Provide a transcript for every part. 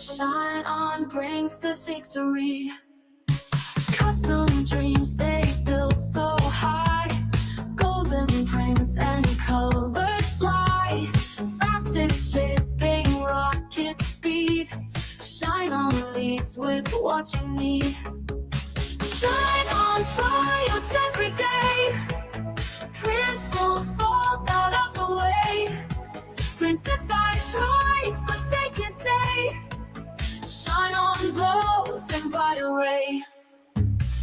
Shine on brings the victory. Custom dreams they build so high. Golden prints and colors fly. Fastest shipping rocket speed. Shine on leads with what you need. Shine on triumphs every day. Printful falls out of the way. Printify tries, but they can't stay. Shine on glows in bright array.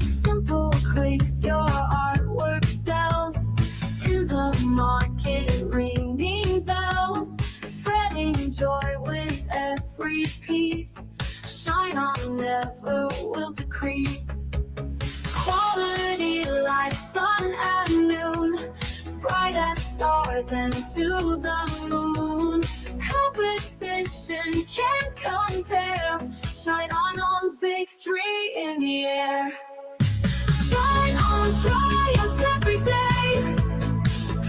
Simple clicks, your artwork sells. In the market, ringing bells. Spreading joy with every piece. Shine on never will decrease. Quality like sun at noon. Bright as stars and to the moon. Competition can't compare. Shine on victory in the air. Shine on triumphs every day.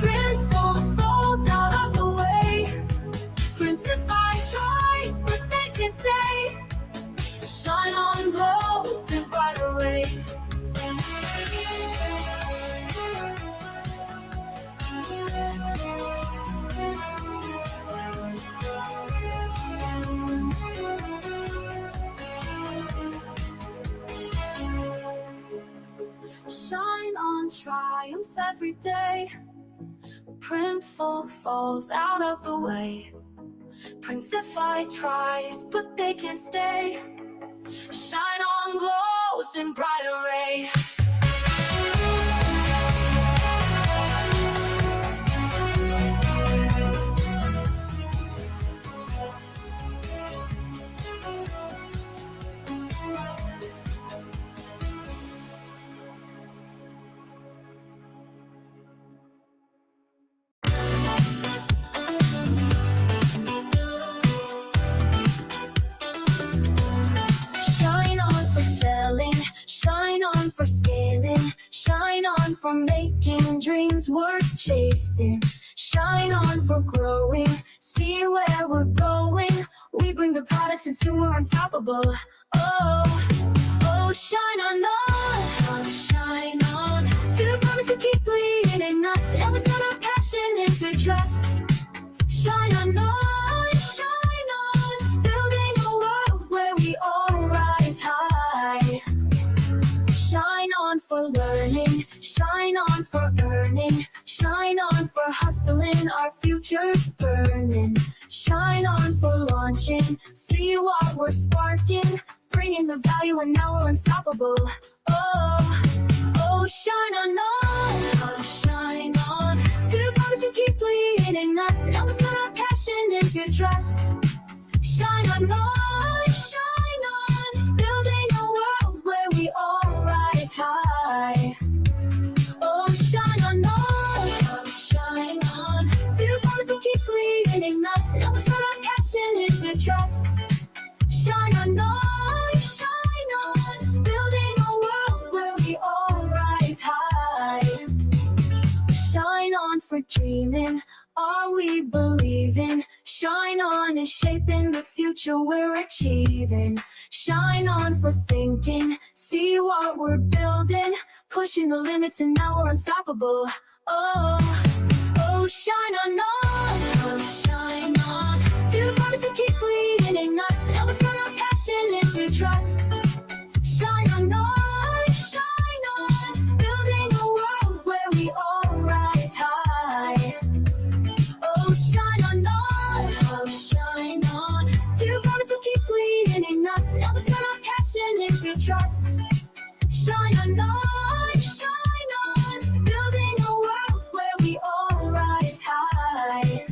Printful falls out of the way. Printify tries, but they can't stay. Shine on glows in bright array. Shine on triumphs every day. Printful falls out of the way. Printify tries, but they can't stay. Shine on glows in bright array. For scaling, shine on for making dreams worth chasing. Shine on for growing, see where we're going. We bring the products and soon we're unstoppable. Oh, shine on, shine on. To promise to keep leading us, and we turn our passion into trust. Shine on, building a world where we all rise high. Shine on for learning, shine on for earning, shine on for hustling, our future's burning. Shine on for launching, see what we're sparking, bringing the value and now we're unstoppable. Oh, shine on, shine on. To promise to keep leading us, and we turn our passion into trust. Shine on, building a world where we all rise high. Oh, shine on. To promise to keep leading us, and we turn our passion into trust. Shine on, building a world where we all rise high. Shine on for dreaming, are we believing? Shine on is shaping the future we're achieving. Shine on for thinking, see what we're building, pushing the limits and now we're unstoppable. Oh, shine on, to promise to keep leading us, and we turn our passion into trust. Shine on, building a world where we all rise high. Oh, shine on, to promise to keep leading us, and we turn our passion into trust. Shine on, building a world where we all rise high.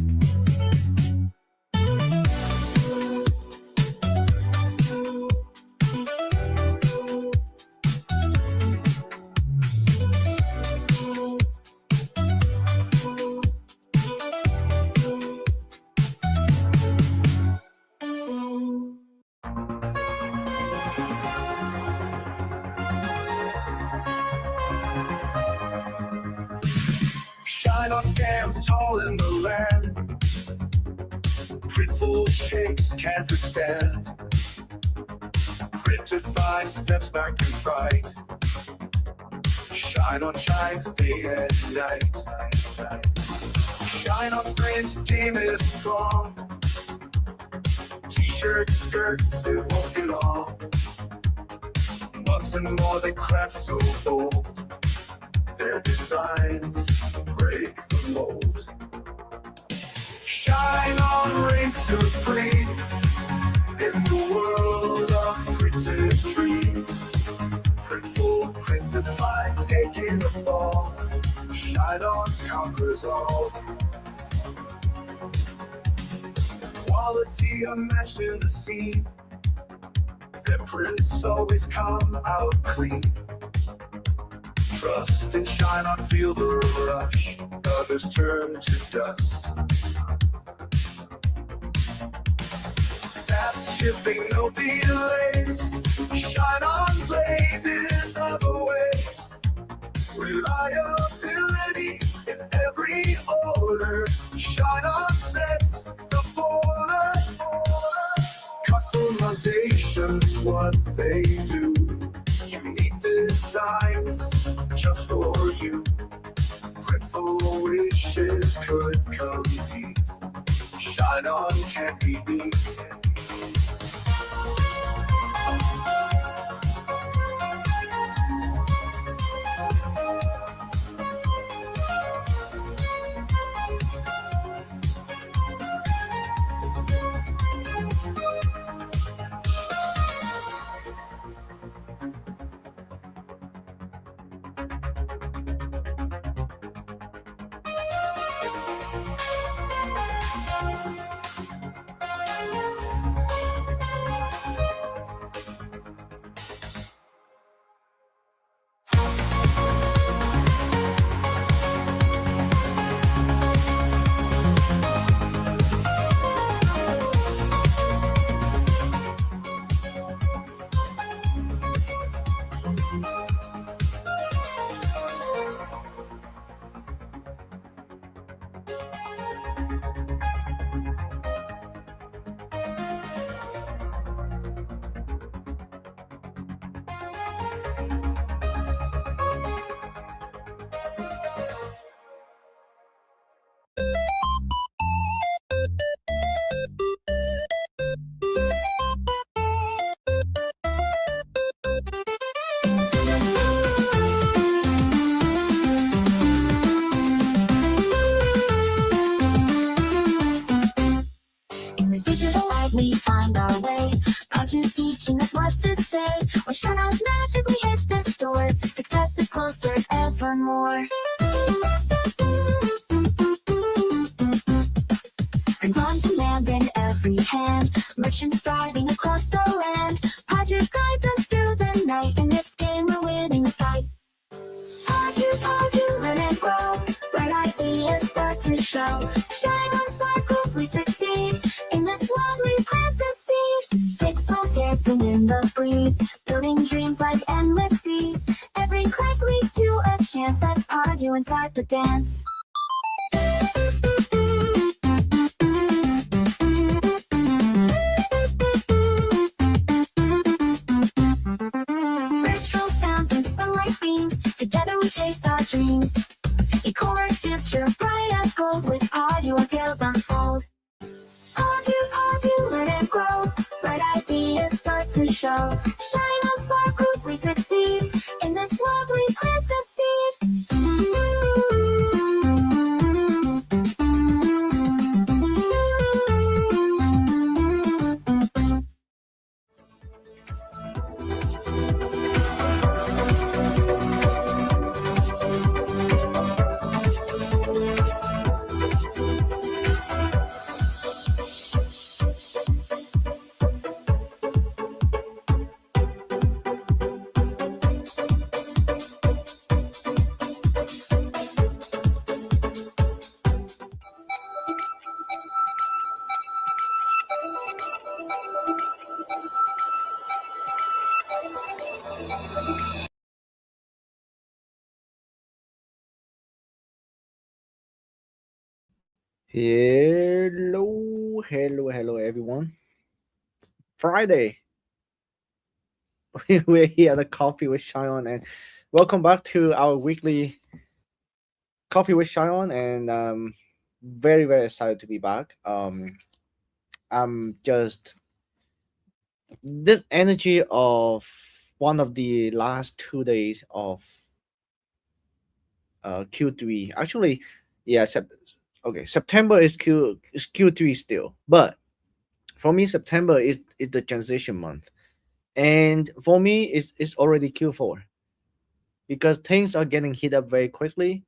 Shine on scams tall in the land. Printful shakes can't withstand. Printed 5 steps back and fight. Shine on shines day and night. Shine on print, game is strong. T-shirts, skirts, it won't be long. Mugs and more, they craft so bold. Their designs break the mold. Shine on, reign supreme in the world of printed dreams. Printful, printify, taking the fall. Shine on, conquers all. Quality unmatched in the scene. Their prints always come out clean. Trust and shine on, feel the rush. Others turn to dust. Fast shipping, no delays. Shine on blazes other ways. Reliability in every order. Shine on sets the border. Customization's what they do. Unique designs just for you. Printful wishes could compete. Shine on can't be beat. In the digital light, we find our way. Project teaching us what to say. When shine on's magic, we hit the stores. Success is closer evermore. Print on demand in every hand. Merchants thriving across the land. Project guides us through the night. In this game, we're winning the fight. Project, learn and grow. Bright ideas start to show. Shine on sparkles, we succeed. In this world, we plant the seed. Pixels dancing in the breeze. Building dreams like endless seas. Every click leads to a chance. That's Podu inside the dance. Ritual sounds and sunlight beams. Together we chase our dreams. E-commerce future bright as gold. With Podu our tales unfold. Podu, learn and grow. Bright ideas start to show. Shine on sparkles, we succeed. In this world we plant the seed. Hello everyone. Friday. We're here at the Coffee with Shion, and welcome back to our weekly Coffee with Shion. And very very excited to be back. I'm just this energy of one of the last 2 days of Q3. Actually, yeah, okay. September is Q3 still, but for me, September is the transition month, and for me, it's already Q4 because things are getting heat up very quickly.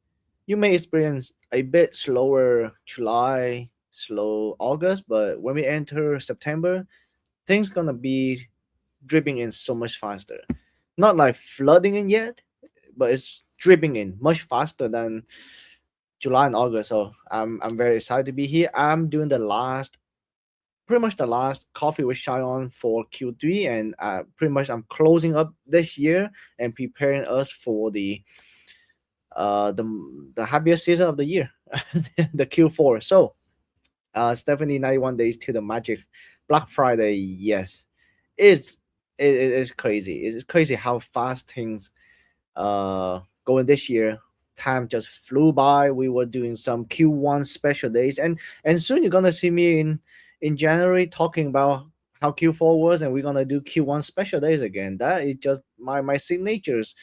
You may experience a bit slower July, slow August, but when we enter September, things gonna be dripping in so much faster. Not like flooding in yet, but it's dripping in much faster than July and August. So I'm very excited to be here. I'm doing the last pretty much the last coffee with Shion for Q3, and pretty much I'm closing up this year and preparing us for uh the the happiest season of the year, the Q4. So it's definitely 91 days to the magic Black Friday. Yes, it's it is crazy. It's crazy how fast things going this year. Time just flew by. We were doing some Q1 special days, and soon you're gonna see me in January talking about how Q4 was, and we're gonna do Q1 special days again. That is just my signatures.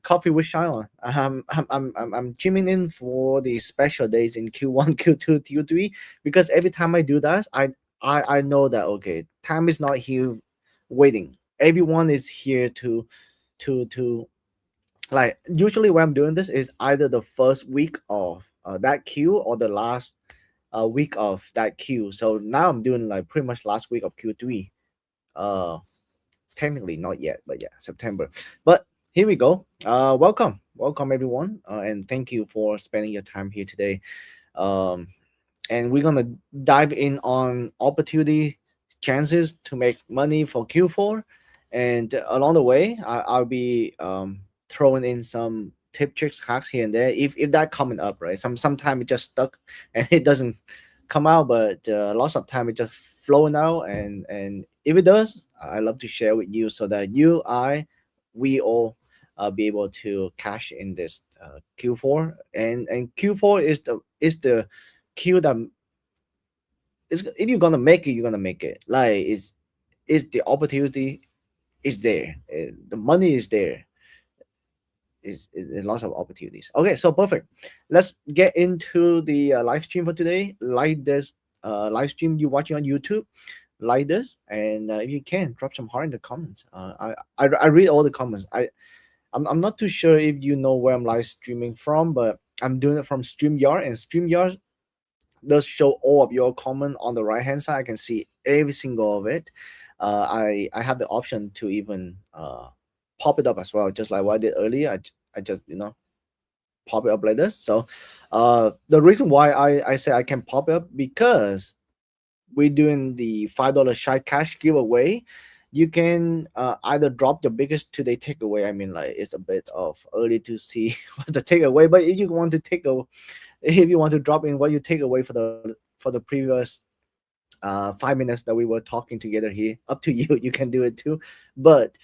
Coffee with Shion. I'm tuning in for the special days in Q1, Q2, Q3 because every time I do that, I know that okay, time is not here waiting. Everyone is here to like usually when I'm doing this is either the first week of that queue or the last week of that queue. So now I'm doing like pretty much last week of Q3. Uh, Technically not yet, but yeah, September. But here we go. Welcome everyone, and thank you for spending your time here today. Um, and we're gonna dive in on opportunity chances to make money for Q4, and along the way, I'll be throwing in some tip tricks hacks here and there if that coming up right. Sometimes it just stuck and it doesn't come out, but lots of time it just flowing out, and if it does, I love to share with you so that we all be able to cash in this Q4, and Q4 is the Q that it's, if you're gonna make it, you're gonna make it. Like it's the opportunity is there, the money is there. Is lots of opportunities. Okay, so perfect. Let's get into the live stream for today. Like this live stream you watching on YouTube, like this, and if you can drop some heart in the comments. I read all the comments. I'm not too sure if you know where I'm live streaming from, but I'm doing it from StreamYard, and StreamYard does show all of your comment on the right hand side. I can see every single of it. I have the option to even pop it up as well, just like what I did earlier. I just pop it up like this. So the reason why I say I can pop it up because we're doing the $5 shy cash giveaway. You can either drop your biggest today takeaway. I mean, like it's a bit of early to see what's the takeaway, but if you want to if you want to drop in what you take away for the previous 5 minutes that we were talking together here, up to you. You can do it too, but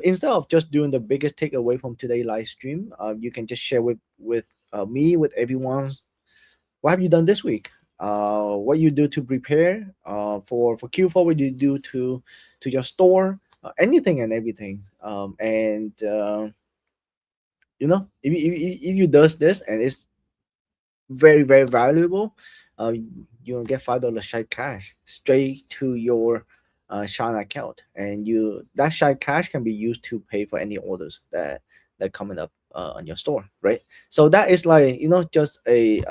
instead of just doing the biggest takeaway from today live stream, you can just share with me, with everyone, what have you done this week, what you do to prepare for Q4, what you do to your store, anything and everything, and if you does this and it's very very valuable, uh, you'll get $5 shy cash straight to your Shine account, and you that shy cash can be used to pay for any orders that coming up on your store, right? So that is like just a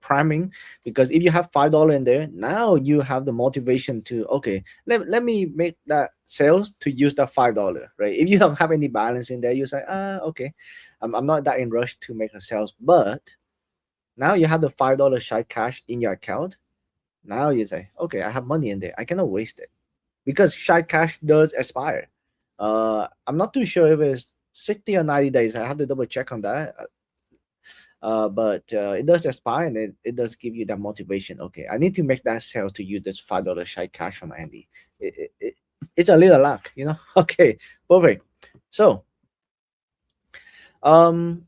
priming, because if you have $5 in there, now you have the motivation to okay, let me make that sales to use that $5, right? If you don't have any balance in there, you say okay, I'm not that in rush to make a sales, but now you have the $5 shy cash in your account. Now you say, okay, I have money in there. I cannot waste it because shy cash does expire. I'm not too sure if it's 60 or 90 days. I have to double check on that. But it does expire, and it does give you that motivation. Okay, I need to make that sale to use this $5 shy cash from Andy. it's a little luck, you know. Okay, perfect. So and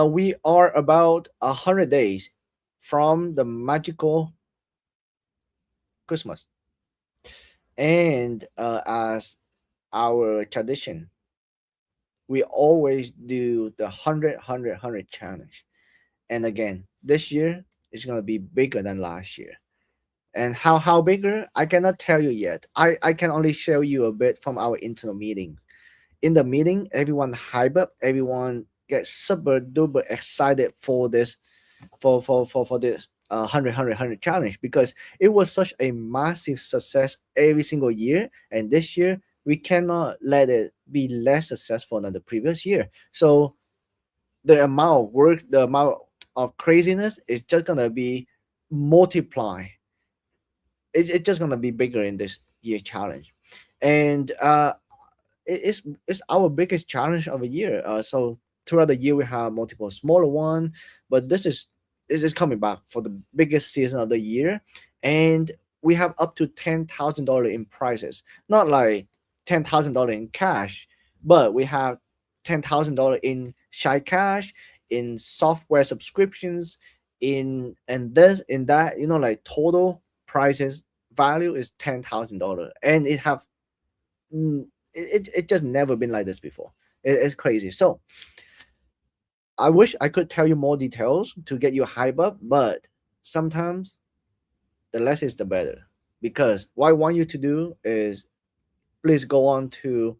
we are about 100 days from the magical Christmas. And as our tradition, we always do the 100 challenge. And again, this year is going to be bigger than last year. And how bigger, I cannot tell you yet. I can only show you a bit from our internal meetings. In the meeting, everyone hype up, everyone gets super duper excited for this, for this 100 challenge, because it was such a massive success every single year, and this year we cannot let it be less successful than the previous year. So the amount of work, the amount of craziness is just gonna be multiply. It's just gonna be bigger in this year challenge. And it's our biggest challenge of a year. So throughout the year we have multiple smaller one, but this is coming back for the biggest season of the year, and we have up to $10,000 in prizes. Not like $10,000 in cash, but we have $10,000 in shy cash, in software subscriptions, in this in that, you know, like total prizes value is $10,000, and it have it just never been like this before. It's crazy. So I wish I could tell you more details to get you hype up, but sometimes the less is the better. Because what I want you to do is please go on to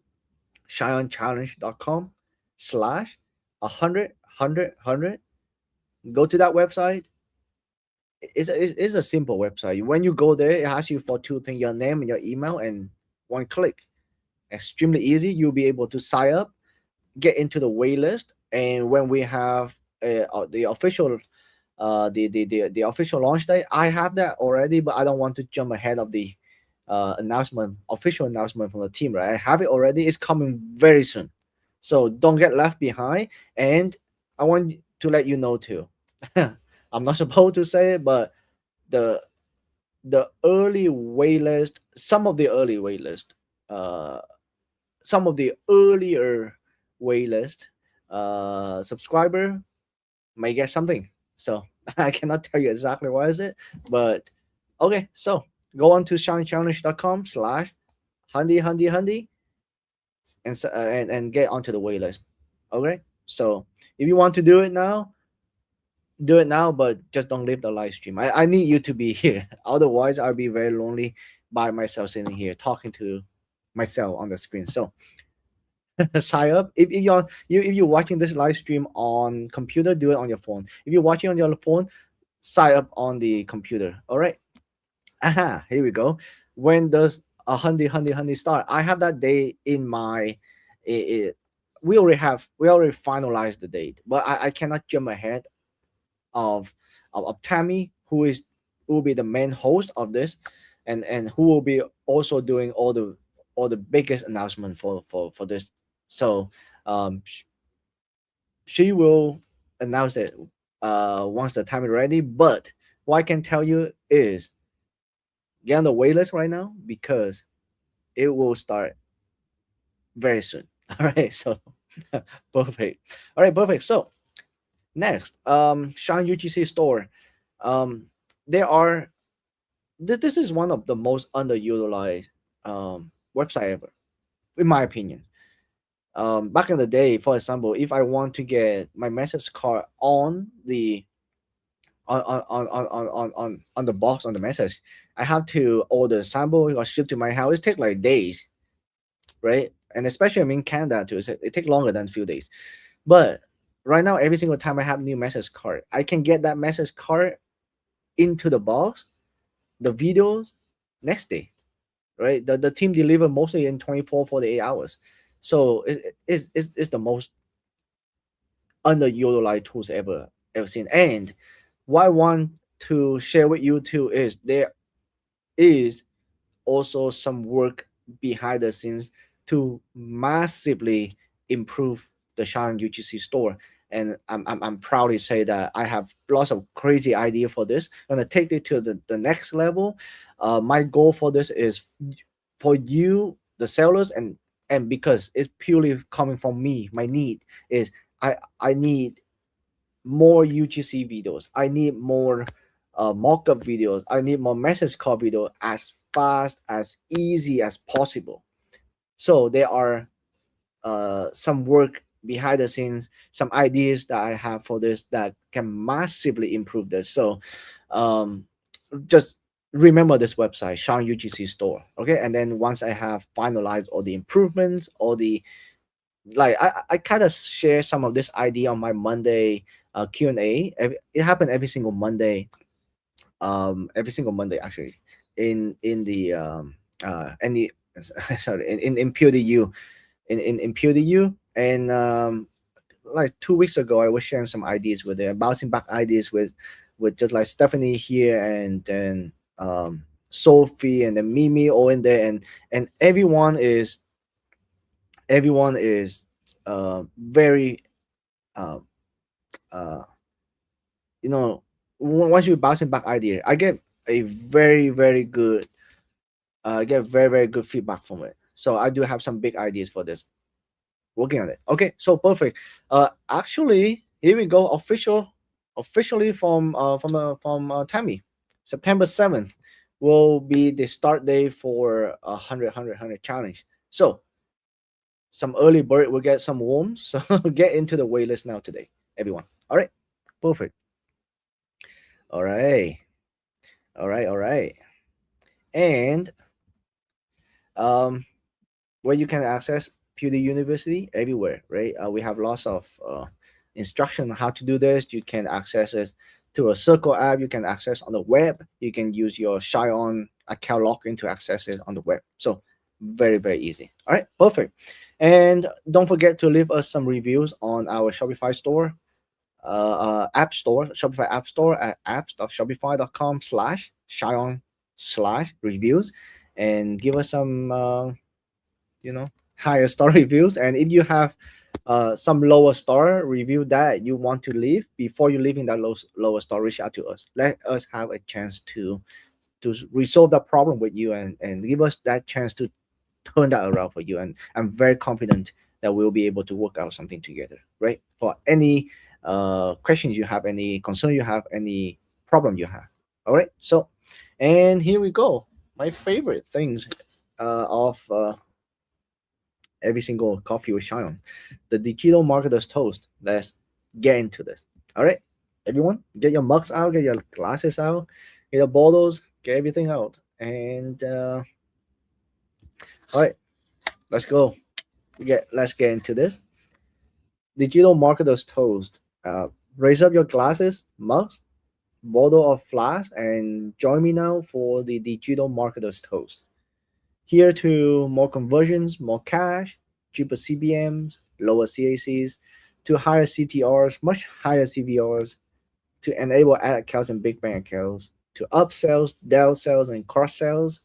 shionchallenge.com slash 100. Go to that website. It's a simple website. When you go there, it asks you for two things: your name and your email, and one click. Extremely easy. You'll be able to sign up, get into the wait list, and when we have the official the official launch day, I have that already, but I don't want to jump ahead of the official announcement from the team, right? I have it already. It's coming very soon, so don't get left behind. And I want to let you know too. I'm not supposed to say it, but the the early wait list, some of the early wait list, uh some of the earlier waitlist subscriber may get something. So I cannot tell you exactly what is it, but okay. So go on to shonechallenge.com slash handy and get onto the waitlist. Okay. So if you want to do it now, do it now, but just don't leave the live stream. I need you to be here. Otherwise, I'll be very lonely by myself sitting here talking to myself on the screen. So sign up. If you're watching this live stream on computer, do it on your phone. If you're watching on your phone, sign up on the computer. All right. Aha, here we go. When does a honey start? I have that date in my. We already finalized the date, but I cannot jump ahead of Tammy, who will be the main host of this, and who will be also doing all the biggest announcement for this. So she will announce it once the time is ready. But what I can tell you is get on the waitlist right now, because it will start very soon. All right, so perfect. All right, perfect. So next, Shine UGC store. There are this is one of the most underutilized website ever, in my opinion. Back in the day, for example, if I want to get my message card on the on the box on the message, I have to order sample or ship to my house. It take like days, right? And especially I'm in Canada too, so it take longer than a few days. But right now, every single time I have new message card, I can get that message card into the box, the videos next day, right? The team deliver mostly in 24 48 hours. So it's the most underutilized tools ever seen. And what I want to share with you too is there is also some work behind the scenes to massively improve the Shine UGC store. And I'm proud to say that I have lots of crazy idea for this. I'm gonna take it to the next level. My goal for this is for you, the sellers, and because it's purely coming from me, my need is I need more UGC videos. I need more mock-up videos. I need more message call video as fast as easy as possible. So there are some work behind the scenes, some ideas that I have for this that can massively improve this. So um, just remember this website, Shine UGC Store. Okay, and then once I have finalized all the improvements, all the like I kind of share some of this idea on my Monday Q&A. It happened every single Monday actually in the any sorry in PODU in PODU and like 2 weeks ago I was sharing some ideas with it, bouncing back ideas with just like Stephanie here and then Sophie and then Mimi all in there, and everyone is very uh, uh, once you bouncing back idea, I get a very good get very good feedback from it. So I do have some big ideas for this, working on it. Okay, so perfect. Actually, here we go. Officially from Tammy, September 7th will be the start day for a 100 challenge. So some early bird will get some worms. So get into the waitlist now today, everyone. All right, perfect. All right, all right, and um, where you can access Pewdie University everywhere, right? We have lots of instruction on how to do this. You can access it through a Circle app. You can access on the web. You can use your Shine account login to access it on the web. So very easy. All right, perfect. And don't forget to leave us some reviews on our Shopify store, app store, Shopify app store at apps.shopify.com/Shine/reviews, and give us some higher star reviews. And if you have some lower star review that you want to leave, before you leaving that lower star, reach out to us. Let us have a chance to resolve that problem with you, and give us that chance to turn that around for you. And I'm very confident that we'll be able to work out something together, right? For any questions you have, any concern you have, any problem you have. All right, so and here we go, my favorite things of every single coffee with Shine, the digital marketers toast. Let's get into this. All right, everyone, get your mugs out, get your glasses out, get your bottles, get everything out, and all right, let's go. Let's get into this. Digital marketers toast. Raise up your glasses, mugs, bottle of flask, and join me now for the digital marketers toast. Here to more conversions, more cash, cheaper CBMs, lower CACs, to higher CTRs, much higher CVRs, to enable ad accounts and big bank accounts, to upsells, downsells, and cross sells,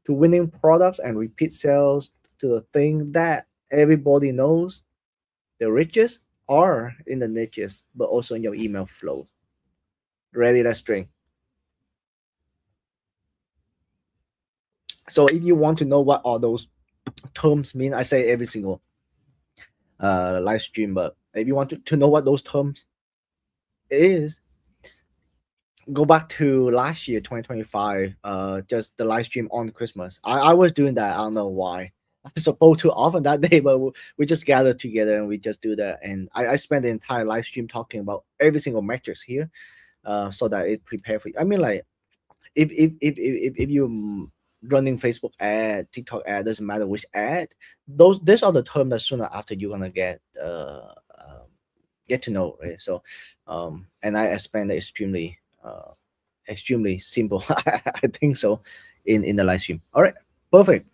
to winning products and repeat sales, to the thing that everybody knows. The riches are in the niches, but also in your email flow. Ready? Let's drink. So if you want to know what all those terms mean, I say every single live stream, but if you want to know what those terms is, go back to last year 2025, just the live stream on Christmas. I was doing that. I don't know why. I'm supposed to often that day, but we just gather together and we just do that. And I spent the entire live stream talking about every single metrics here, so that it prepare for you. I mean, like if you running Facebook ad, TikTok ad, doesn't matter which ad, these are the terms that sooner or after you're gonna get to know, right? So and I explained it extremely simple. I think so in the live stream. All right, perfect.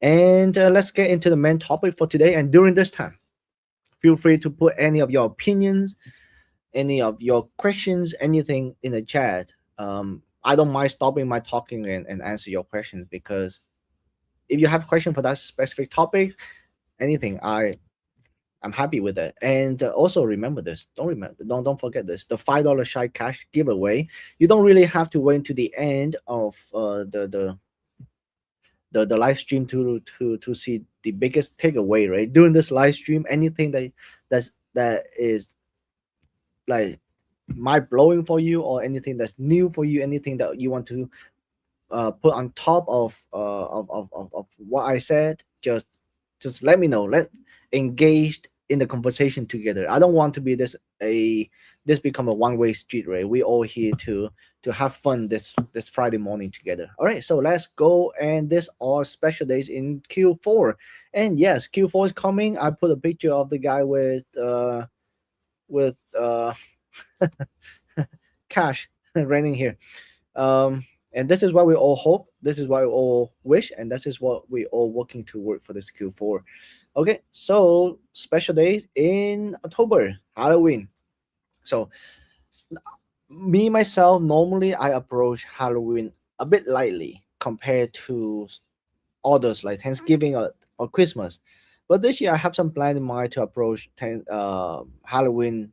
And let's get into the main topic for today. And during this time, feel free to put any of your opinions, any of your questions, anything in the chat. I don't mind stopping my talking and answer your questions, because if you have a question for that specific topic, anything, I'm happy with it. And also remember this. Don't forget this. The $5 Shy Cash giveaway. You don't really have to wait to the end of the the live stream to see the biggest takeaway, right? During this live stream, anything that is like mind blowing for you, or anything that's new for you, anything that you want to put on top of what I said, just let me know. Let engaged in the conversation together. I don't want to be this become a one-way street, right? We all here to have fun this Friday morning together. All right, so let's go. And this are special days in Q4. And yes, Q4 is coming. I put a picture of the guy with cash raining here. And this is what we all hope, this is what we all wish, and this is what we all working to work for this Q4. Okay, so special days in October, Halloween. So me myself, normally I approach Halloween a bit lightly compared to others like Thanksgiving or Christmas. But this year I have some plan in mind to approach Halloween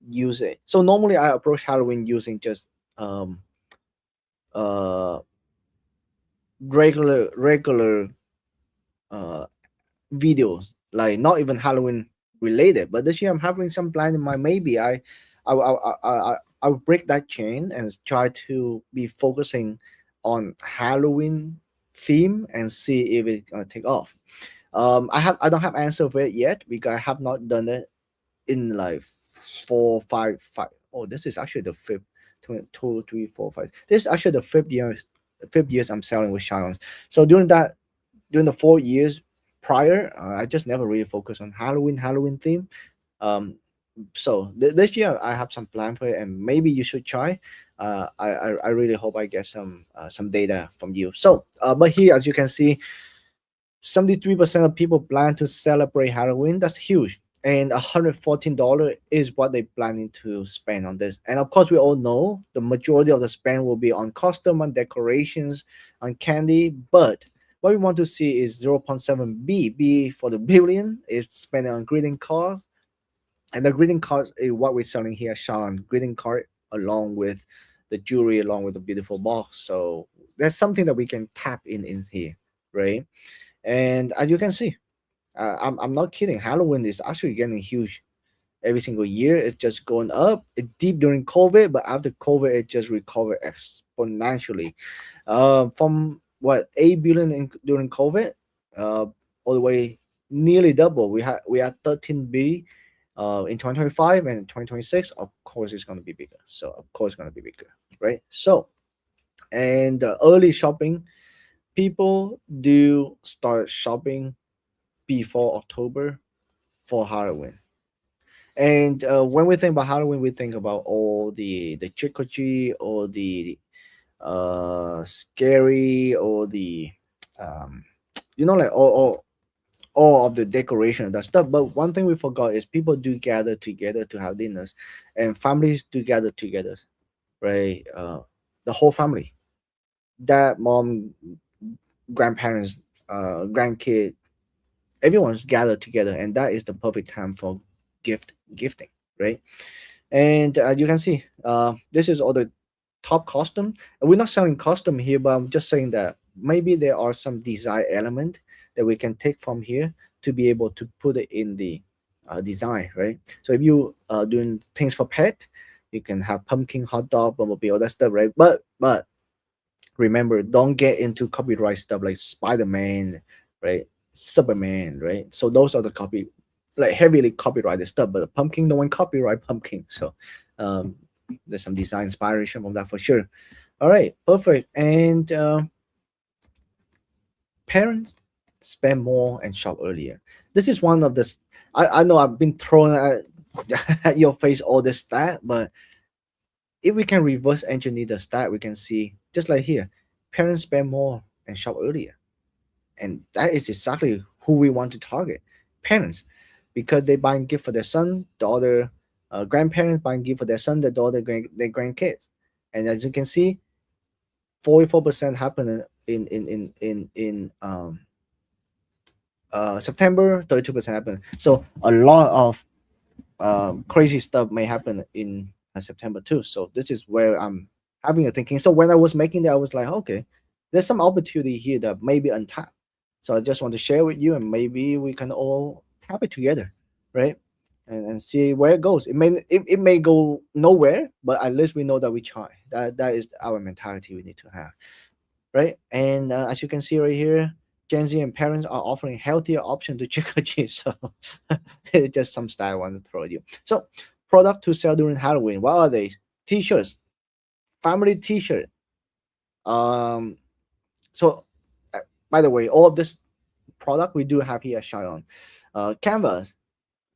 using. So normally I approach Halloween using just uh regular uh videos, like not even Halloween related. But this year I'm having some plan in mind. Maybe I'll break that chain and try to be focusing on Halloween theme and see if it's gonna take off. I don't have answer for it yet because I have not done it in like four, five. Oh, this is actually the fifth. Two, three, four, five. This is actually the fifth years I'm selling with Shine On. So during the 4 years prior, I just never really focused on Halloween theme. Um, so this year I have some plan for it, and maybe you should try. I really hope I get some data from you. So, but here as you can see, 73% of people plan to celebrate Halloween. That's huge. And $114 is what they planning to spend on this. And of course, we all know the majority of the spend will be on costume and decorations, on candy. But what we want to see is 0.7 B. B for the billion is spending on greeting cards. And the greeting cards is what we're selling here, Sean. Greeting card along with the jewelry, along with the beautiful box. So that's something that we can tap in here, right? And as you can see, I'm not kidding. Halloween is actually getting huge every single year. It's just going up. It deep during COVID, but after COVID, it just recovered exponentially. From what 8 billion during COVID, all the way nearly double. We had 13 B in 2025, and in 2026, of course, it's going to be bigger. So of course, it's going to be bigger, right? So, and early shopping, people do start shopping before October for Halloween. And when we think about Halloween, we think about all the trick or treat, or the scary, or the um, like all of the decoration and that stuff. But one thing we forgot is people do gather together to have dinners, and families do gather together, right? The whole family, dad, mom, grandparents, grandkid, everyone's gathered together, and that is the perfect time for gifting, right? And you can see, this is all the top costume. And we're not selling costume here, but I'm just saying that maybe there are some design element that we can take from here to be able to put it in the design, right? So if you doing things for pet, you can have pumpkin, hot dog, bumblebee, all that stuff, right? But remember, don't get into copyright stuff like Spider-Man, right? Superman, right? So those are the like heavily copyrighted stuff. But the pumpkin, no one copyright pumpkin. So um, there's some design inspiration from that for sure. All right, perfect. And parents spend more and shop earlier. This is one of the. I know I've been throwing at your face all this stat, but if we can reverse engineer the stat, we can see just like here, parents spend more and shop earlier. And that is exactly who we want to target, parents, because they buying gift for their son, daughter, grandparents buying gift for their son, their daughter, their grandkids. And as you can see, 44% happened in September, 32% happened. So a lot of crazy stuff may happen in September too. So this is where I'm having a thinking. So when I was making that, I was like, okay, there's some opportunity here that may be untapped. So I just want to share with you, and maybe we can all tap it together, right? And see where it goes. It may go nowhere, but at least we know that we try. That is our mentality we need to have, right? And as you can see right here, Gen Z and parents are offering healthier option to trick or treat. So it's just some style I want to throw at you. So product to sell during Halloween. What are they? T-shirts, family T-shirt. Um, so by the way, all of this product we do have here at Shion. Canvas,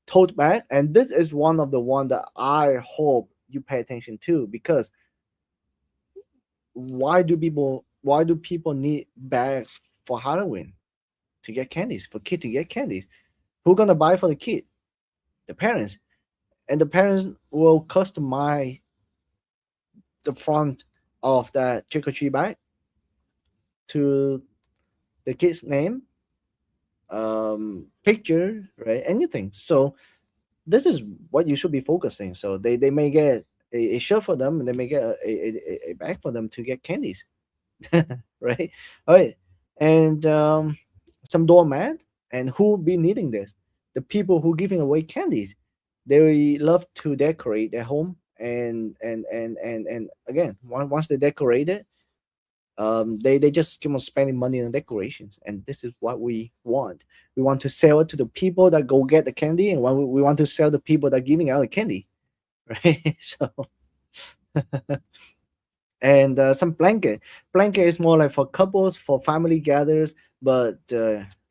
tote bag, and this is one of the one that I hope you pay attention to, because why do people need bags for Halloween? To get candies, for kid to get candies. Who gonna buy for the kid? The parents. And the parents will customize the front of that trick or treat bag to the kid's name, picture, right? Anything. So this is what you should be focusing. So they may get a shirt for them, and they may get a bag for them to get candies. Right? All right. And some doormat. And who will be needing this? The people who giving away candies. They love to decorate their home, and again, once they decorate it, they just keep on spending money on decorations, and this is what we want. We want to sell it to the people that go get the candy, and we want to sell the people that giving out the candy, right? So and some blanket is more like for couples, for family gatherers, but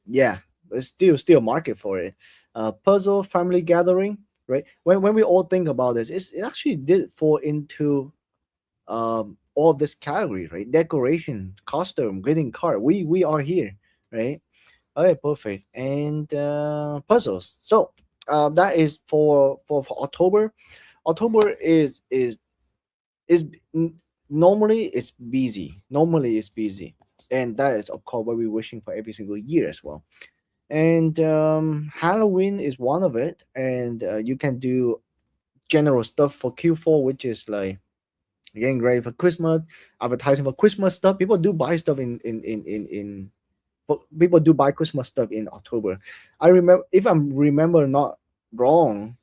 yeah, there's still a market for it. Puzzle, family gathering, right? When we all think about this, it actually did fall into all of this category, right? Decoration, costume, greeting card. We are here, right? All right, perfect. And puzzles. So that is for October. October is normally it's busy. Normally it's busy, and that is of course what we're wishing for every single year as well. And Halloween is one of it, and you can do general stuff for Q4, which is like getting ready for Christmas, advertising for Christmas stuff. People do buy stuff people do buy Christmas stuff in October. I remember, if I'm remember not wrong,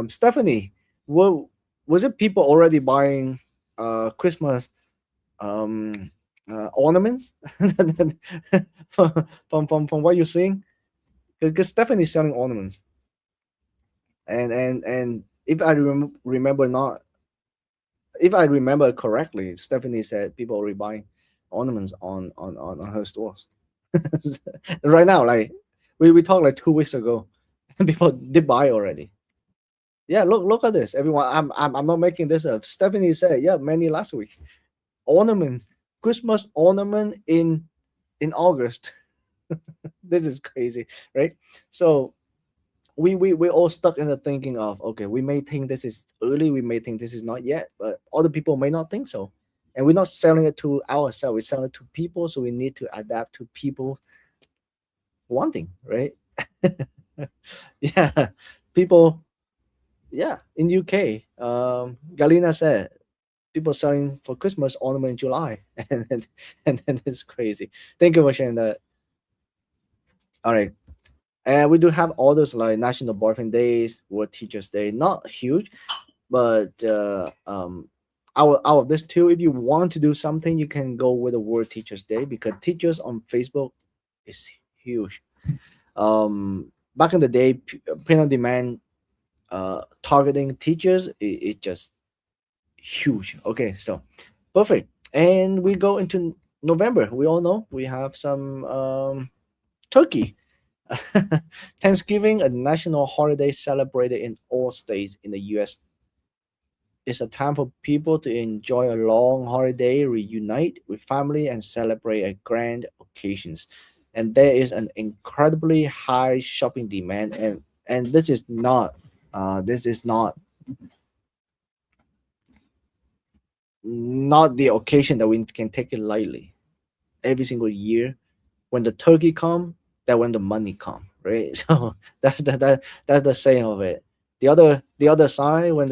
Stephanie, was it people already buying Christmas ornaments from what you're seeing? Because Stephanie's selling ornaments, and if I remember not, if I remember correctly, Stephanie said people already buying ornaments on her stores right now. Like we talked like 2 weeks ago, and people did buy already. Yeah, look at this, everyone. I'm not making this up. Stephanie said, yeah, many last week. Ornaments, Christmas ornament in August. This is crazy, right? So we all stuck in the thinking of, okay, we may think this is early, we may think this is not yet, but other people may not think so. And we're not selling it to ourselves, we're selling it to people, so we need to adapt to people wanting, right? Yeah, people, yeah, in UK, Galina said people selling for Christmas ornament in July. And then it's crazy. Thank you for sharing that. All right. And we do have others like National Boyfriend Days, World Teachers Day. Not huge, but out of this two, if you want to do something, you can go with the World Teachers Day, because teachers on Facebook is huge. Back in the day, print on demand targeting teachers is just huge. Okay, so perfect. And we go into November. We all know we have some turkey. Thanksgiving, a national holiday celebrated in all states in the US. It's a time for people to enjoy a long holiday, reunite with family, and celebrate a grand occasions. And there is an incredibly high shopping demand, and this is not the occasion that we can take it lightly. Every single year, when the turkey come, that when the money come, right? So that's the saying of it. The other side, when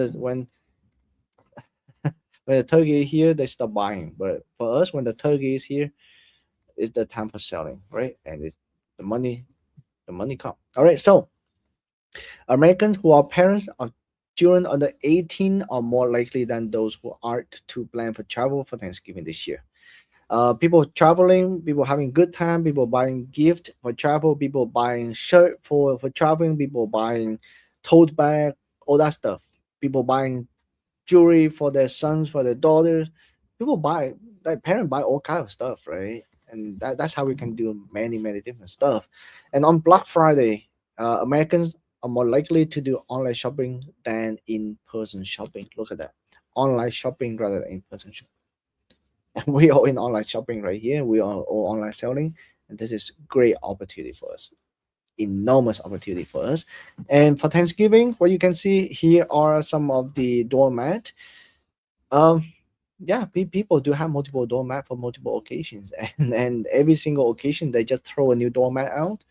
the turkey is here, they stop buying. But for us, when the turkey is here, is the time for selling, right? And it's the money, the money come. All right, so Americans who are parents of children under 18 are more likely than those who aren't to plan for travel for Thanksgiving this year. People traveling, people having good time, people buying gift for travel, people buying shirt for traveling, people buying tote bag, all that stuff. People buying jewelry for their sons, for their daughters. People buy, like parents buy all kind of stuff, right? And that's how we can do many different stuff. And on Black Friday, Americans are more likely to do online shopping than in-person shopping. Look at that, online shopping rather than in-person shopping. And we are in online shopping right here. We are all online selling, and this is great opportunity for us, enormous opportunity for us. And for Thanksgiving, what you can see here are some of the doormat. Um, yeah, people do have multiple doormat for multiple occasions, and every single occasion they just throw a new doormat out.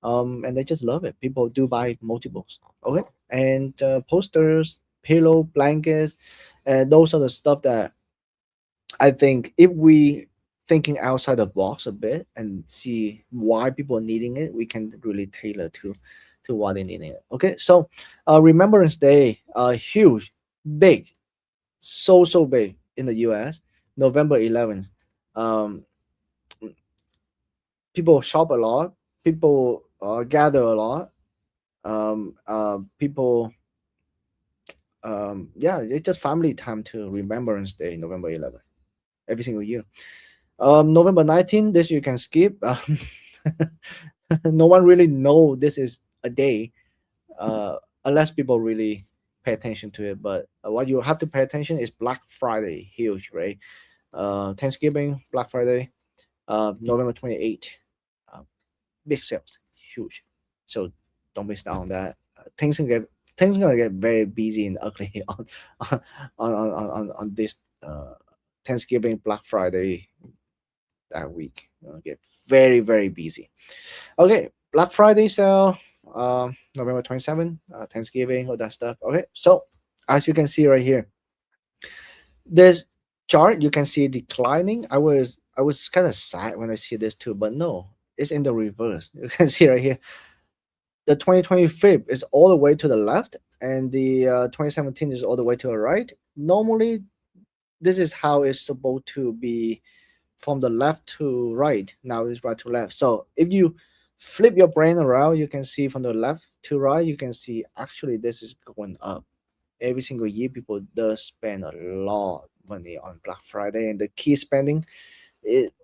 And they just love it. People do buy multiples. Okay, and posters, pillow, blankets, and those are the stuff that I think if we thinking outside the box a bit and see why people are needing it, we can really tailor to why they're needing it. Okay, so Remembrance Day, huge, big, so big in the U.S. November 11th. Um, People shop a lot. People gather a lot. People, yeah, it's just family time to Remembrance Day, November 11th, every single year. November 19th, this you can skip. No one really know this is a day, unless people really pay attention to it. But what you have to pay attention is Black Friday, huge, right? Thanksgiving, Black Friday, November 28th, uh, big sales, huge. So don't miss out on that. Things gonna get very busy and ugly on this Thanksgiving, Black Friday that week. Get very busy. Okay, Black Friday sale, November 27th, Thanksgiving, all that stuff. Okay, so as you can see right here, this chart you can see declining. I was kind of sad when I see this too, but no, it's in the reverse. You can see right here, the 2025 is all the way to the left, and the 2017 is all the way to the right. Normally, this is how it's supposed to be from the left to right. Now it's right to left. So if you flip your brain around, you can see from the left to right, you can see actually this is going up. Every single year, people does spend a lot of money on Black Friday, and the key spending,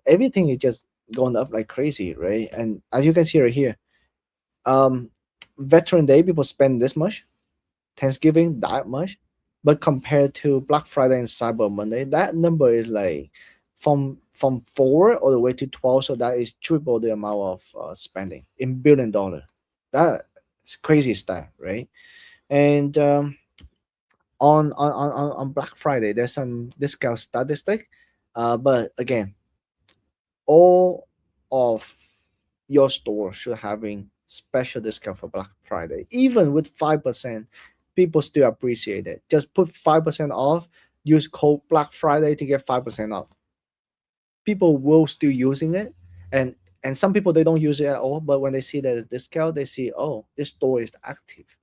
everything is just going up like crazy, right? And as you can see right here, um, Veteran Day, people spend this much, Thanksgiving that much, but compared to Black Friday and Cyber Monday, that number is like from 4 all the way to 12. So that is triple the amount of spending in $1 billion. That's crazy stuff, right? And on Black Friday, there's some discount statistic, but again, all of your store should having special discount for Black Friday. Even with 5%, people still appreciate it. Just put 5% off, use code Black Friday to get 5% off. People will still using it, and some people they don't use it at all, but when they see the discount, they see, oh, this store is active.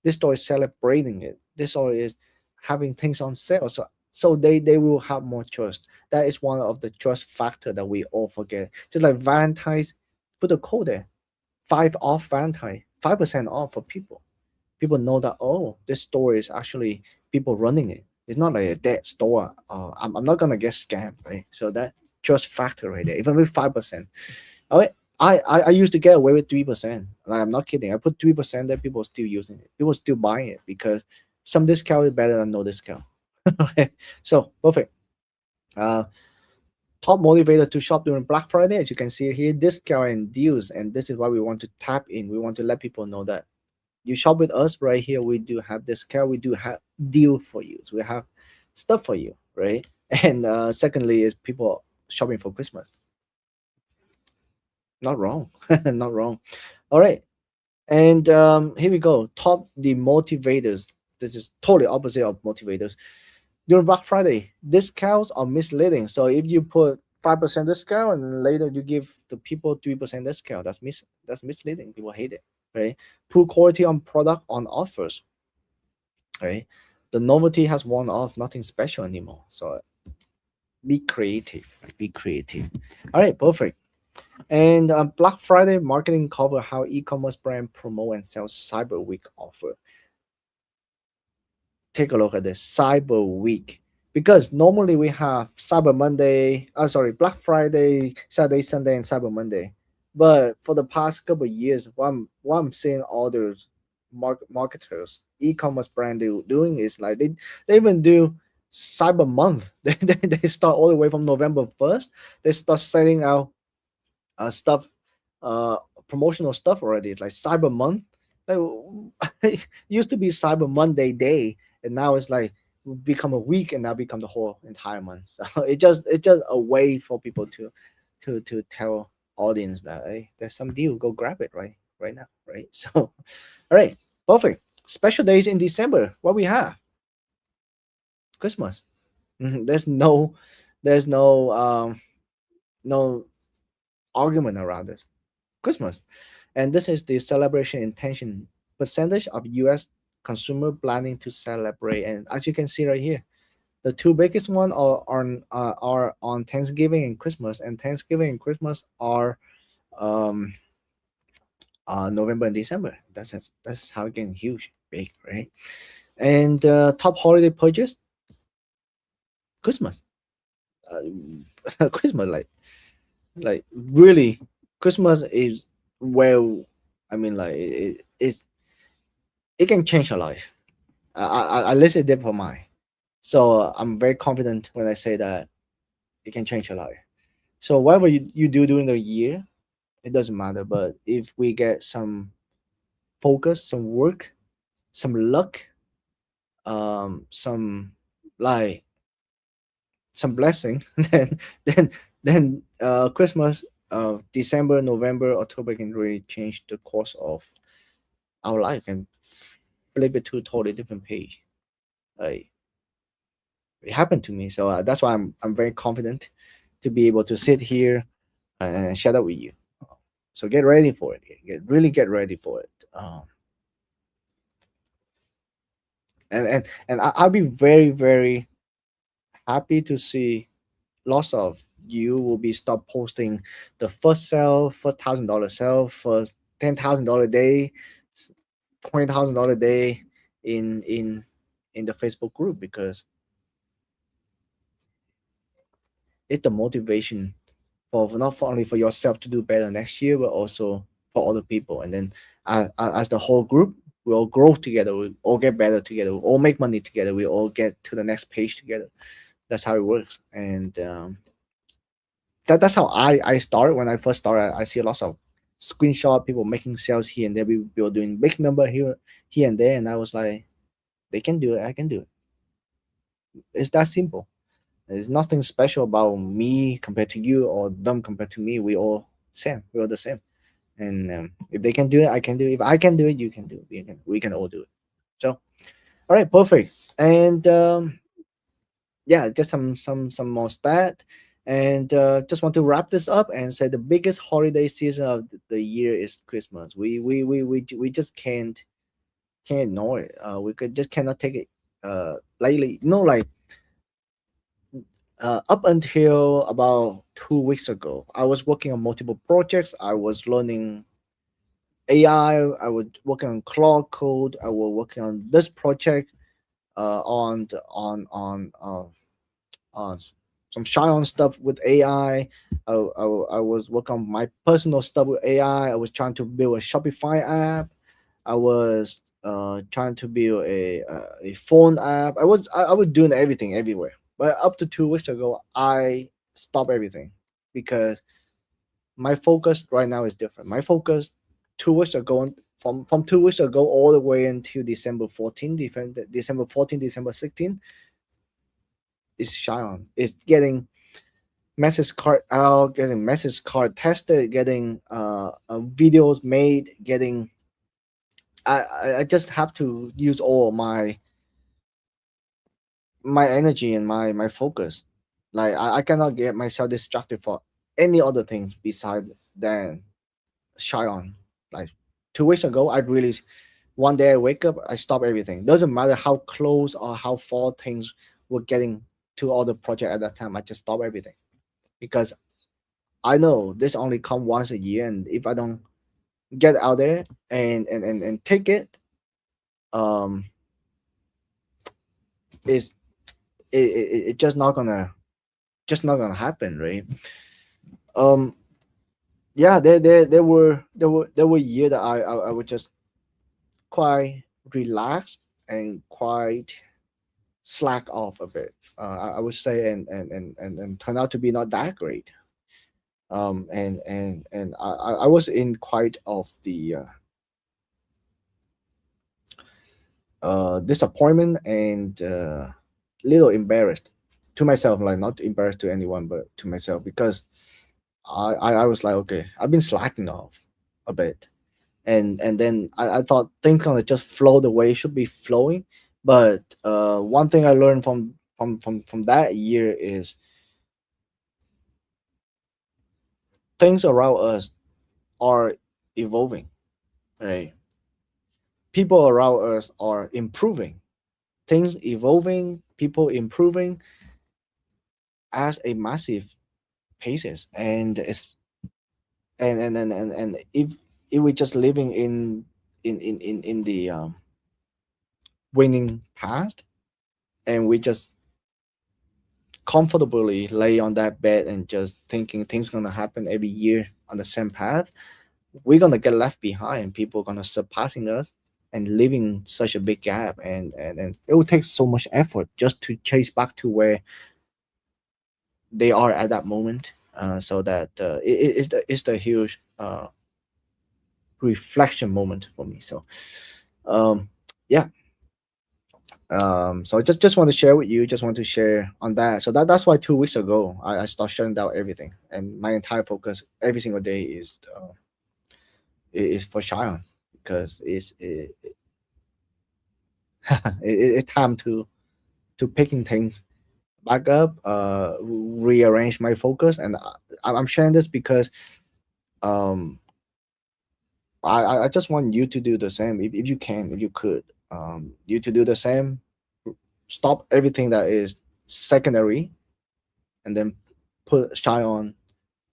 This store is celebrating it. This store is having things on sale. So they will have more trust. That is one of the trust factor that we all forget. Just like Valentine's, put a code there, 5 off Valentine, 5% off for people. People know that, oh, this store is actually people running it. It's not like a dead store. I'm not gonna get scammed, right? So that trust factor right there, even with 5%. All right. I used to get away with 3%. Like, I'm not kidding. I put 3% there, people are still using it. People still buying it because some discount is better than no discount. Okay. So perfect. Uh Top motivator to shop during Black Friday, as you can see here, discount and deals. And this is why we want to tap in. We want to let people know that you shop with us right here. We do have discount. We do have deal for you. So we have stuff for you, right? And secondly is people shopping for Christmas. Not wrong. Not wrong. All right. And here we go. Top the motivators. This is totally opposite of motivators. During Black Friday, discounts are misleading. So if you put 5% discount, and then later you give the people 3% discount. That's misleading. People hate it, right? Poor quality on product on offers, right? The novelty has worn off, nothing special anymore. So be creative, right? Be creative. All right, perfect. And Black Friday marketing cover how e-commerce brand promote and sell Cyber Week offer. Take a look at this Cyber Week, because normally we have Cyber Monday, sorry, Black Friday, Saturday, Sunday, and Cyber Monday. But for the past couple of years, what I'm seeing all those marketers, e-commerce brand doing is like they even do Cyber Month. They start all the way from November 1st. They start setting out stuff, uh, promotional stuff already. It's like Cyber Month. Like, it used to be Cyber Monday day, and now it's like become a week, and now become the whole entire month. So it's just a way for people to tell audience that, hey, there's some deal, go grab it right now, right? So, all right, perfect. Special days in December. What we have? Christmas. There's no argument around this. Christmas. And this is the celebration intention percentage of US consumer planning to celebrate. And as you can see right here, the two biggest one are on Thanksgiving and Christmas. And Thanksgiving and Christmas are um November and December. That's how it getting huge, big, right? And top holiday purchase, Christmas. Christmas, like really, Christmas is where, I mean, like it can change your life. At least it did for mine. So I'm very confident when I say that it can change your life. So whatever you do during the year, it doesn't matter. But if we get some focus, some work, some luck, some like some blessing, then Christmas, December, November, October can really change the course of our life and flip it to a totally different page. Like, it happened to me, so that's why I'm very confident to be able to sit here and share that with you. So get ready for it. Get ready for it. I'll be very very happy to see lots of you will be start posting the first sale, $1,000 sale, first $10,000 day, $20,000 day in the Facebook group, because it's the motivation for not only for yourself to do better next year, but also for other people. And then as the whole group, we all grow together. We all get better together. We all make money together. We all get to the next page together. That's how it works. And that's how I started. When I first started, I see lots of screenshot people making sales here and there. We were doing big number here and there, and I was like, they can do it. I can do it. It's that simple. There's nothing special about me compared to you or them compared to me. We all same. We all the same. And if they can do it, I can do it. If I can do it, you can do it. We can all do it. So, all right, perfect. And yeah, just some more stat. And just want to wrap this up and say the biggest holiday season of the year is Christmas. We just can't ignore it. We could just cannot take it lightly. No, like up until about 2 weeks ago, I was working on multiple projects. I was learning AI. I was working on Claude Code. I was working on this project on some Scion stuff with AI. I was working on my personal stuff with AI. I was trying to build a Shopify app. I was trying to build a phone app. I was doing everything everywhere. But up to 2 weeks ago, I stopped everything because my focus right now is different. My focus 2 weeks ago, from 2 weeks ago all the way until December 14, December 14, December 16, is Scion. It's getting message card out, getting message card tested, getting videos made, getting. I just have to use all my energy and my focus Like I cannot get myself distracted for any other things besides than shy on. Like 2 weeks ago, I really one day I wake up, I stop everything. Doesn't matter how close or how far things were getting to all the project at that time. I just stop everything because I know this only come once a year, and if I don't get out there and take it, um, it's it just not gonna happen, right? Um, yeah, there were years that I would just quite relaxed and quite slack off a bit. I would say, and turn out to be not that great. And I was in quite of the disappointment and little embarrassed to myself, like not embarrassed to anyone, but to myself because I was like, okay, I've been slacking off a bit, and then I thought things gonna just flow the way it should be flowing. But one thing I learned from that year is things around us are evolving, right? People around us are improving, things evolving, people improving as a massive paces, and it's and if we're just living in the winning past, and we just comfortably lay on that bed and just thinking things gonna happen every year on the same path, we're gonna get left behind. People gonna surpassing us and leaving such a big gap, and it will take so much effort just to chase back to where they are at that moment. So that it's the huge reflection moment for me. So um, yeah. So I just want to share with you, just want to share on that. So that's why 2 weeks ago I started shutting down everything, and my entire focus every single day is for Shion, because it's time to picking things back up, rearrange my focus, and I'm sharing this because um I just want you to do the same if you can, if you could, you to do the same. Stop everything that is secondary, and then put shine on,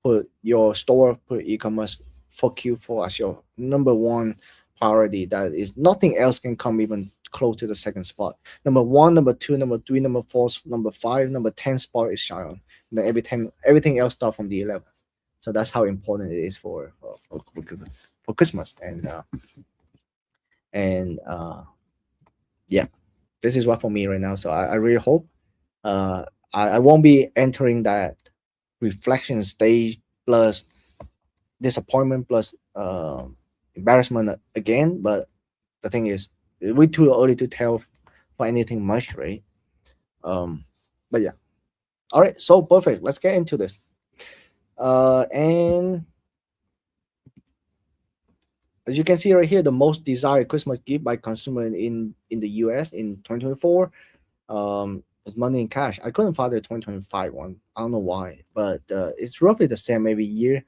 put your store, put e-commerce for Q4 as your number one priority. That is nothing else can come even close to the second spot. Number one, number two, number three, number four, number five, number 10 spot is shine on. Then everything else start from the 11. So that's how important it is for Christmas. And yeah, this is what for me right now. So I really hope uh, I won't be entering that reflection stage plus disappointment plus embarrassment again. But the thing is, we too early to tell for anything much, right? Um, but yeah, all right. So perfect. Let's get into this. And as you can see right here, the most desired Christmas gift by consumer in the US in 2024 is money in cash. I couldn't find the 2025 one. I don't know why, but it's roughly the same every year.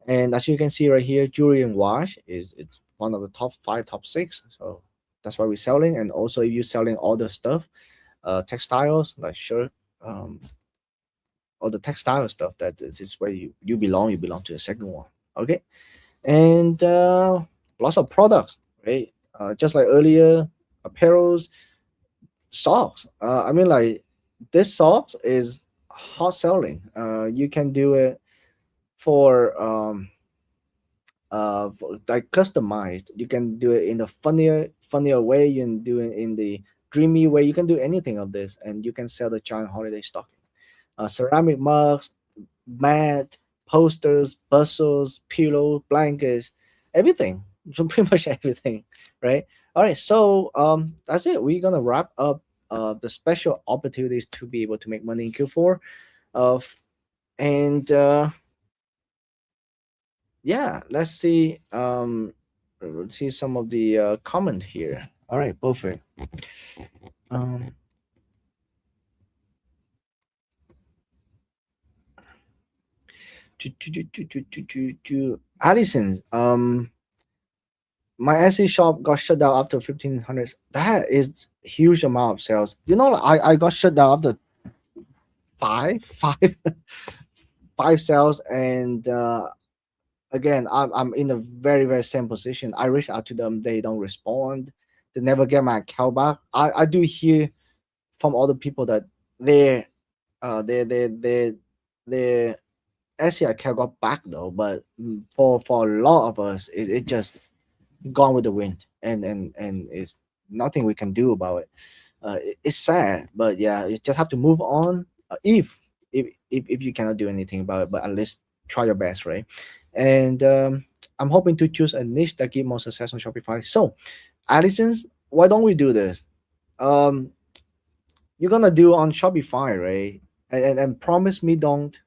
And as you can see right here, jewelry and watch is it's one of the top five, top six. So that's why we're selling. And also, if you're selling all the stuff, textiles like shirt, um, all the textile stuff, that is where you belong. You belong to the second one. Okay, and lots of products, right? Just like earlier, apparels, socks. I mean, like this socks is hot selling. You can do it for like customized. You can do it in the funnier way. You can do it in the dreamy way. You can do anything of this, and you can sell the giant holiday stocking. Ceramic mugs, mat, posters, bustles, pillows, blankets, everything. So pretty much everything, right? All right, so that's it. We're gonna wrap up the special opportunities to be able to make money in Q4. And yeah, let's see some of the comment here. All right, perfect. um Addison, my Etsy shop got shut down after 1500. That is huge amount of sales. I got shut down after five five sales, and again, I'm in a very very same position. I reach out to them, they don't respond. They never get my account back. I do hear from other people that their their Etsy account got back though, but for a lot of us, it just gone with the wind, and it's nothing we can do about it. It's sad, but yeah, you just have to move on. If you cannot do anything about it, but at least try your best, right? And I'm hoping to choose a niche that give more success on Shopify. So, Addison's, why don't we do this? Um, you're gonna do on Shopify, right? And promise me don't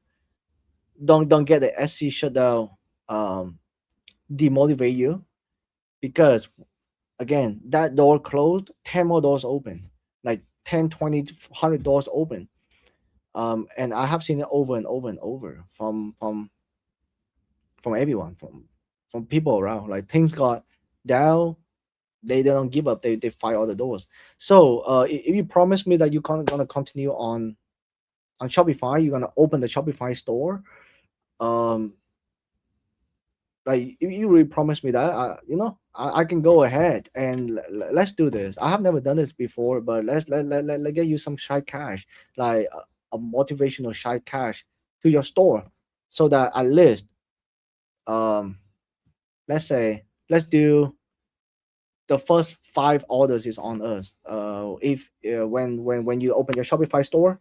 get the SC shutdown demotivate you, because again, that door closed, 10 more doors open, like 10, 20, 100 doors open. And I have seen it over and over and over from everyone, from people around. Like things got down, they don't give up, they fight all the doors. So if you promise me that you're gonna continue on Shopify, you're gonna open the Shopify store. um like if you really promise me that, I can go ahead and let's do this. I have never done this before, but let's get you some shy cash, like a motivational shy cash to your store, so that at least, um let's say, let's do the first five orders is on us. If when you open your Shopify store,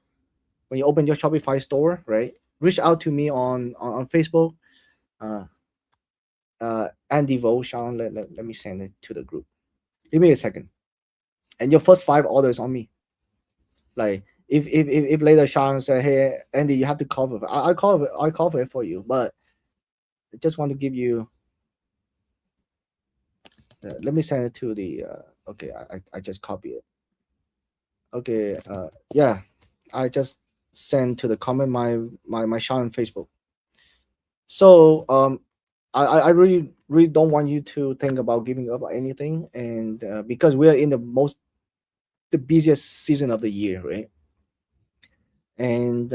when you open your Shopify store, right, reach out to me on Facebook. uh Andy Voshan, let me send it to the group. Give me a second. And your first five orders on me. Like if later Sean say, hey Andy, you have to cover it. I cover it for you. But I just want to give you, let me send it to the okay, I just copy it. Okay, yeah. I just sent to the comment my Sean Facebook. So I really don't want you to think about giving up or anything, and because we are in the busiest season of the year, right? And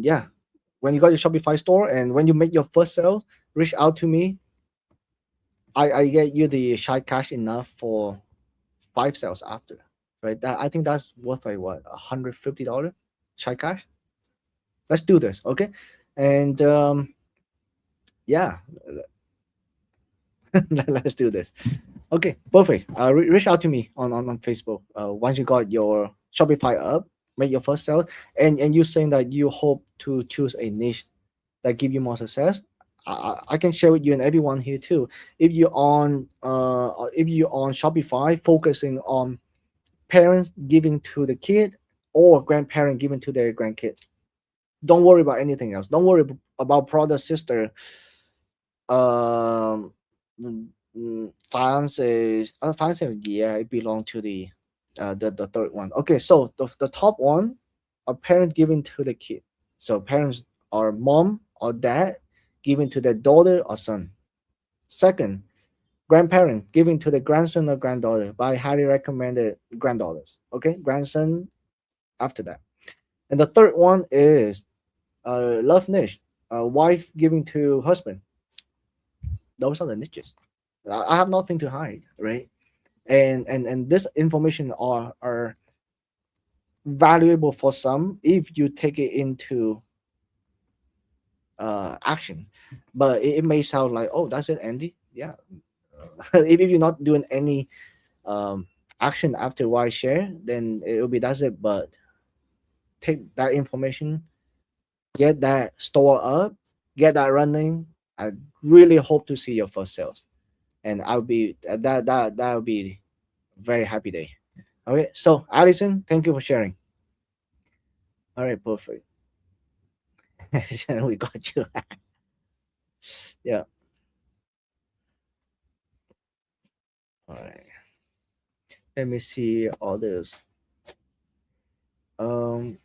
yeah, when you got your Shopify store and when you make your first sale, reach out to me. I get you the shy cash enough for five sales after, right? That, I think that's worth like what, $150 shy cash. Let's do this, okay? And yeah, let's do this. Okay, perfect. Reach out to me on Facebook. Once you got your Shopify up, make your first sale, and you saying that you hope to choose a niche that give you more success. I can share with you and everyone here too. If you on Shopify, focusing on parents giving to the kid or grandparent giving to their grandkid. Don't worry about anything else. Don't worry about brother, sister, um finances. Finances, yeah, it belong to the third one. Okay, so the top one, a parent giving to the kid. So parents are mom or dad giving to their daughter or son. Second, grandparent giving to the grandson or granddaughter by highly recommended granddaughters. Okay, grandson after that. And the third one is love niche, wife giving to husband. Those are the niches. I have nothing to hide, right? And this information are valuable for some if you take it into action. But it may sound like, oh, that's it, Andy. Yeah. If you're not doing any action after what I share, then it will be that's it. But take that information, get that store up, get that running. I really hope to see your first sales, and I'll be that will be very happy day. Okay, so Allison, thank you for sharing. All right, perfect. We got you. Yeah. All right. Let me see others. Um,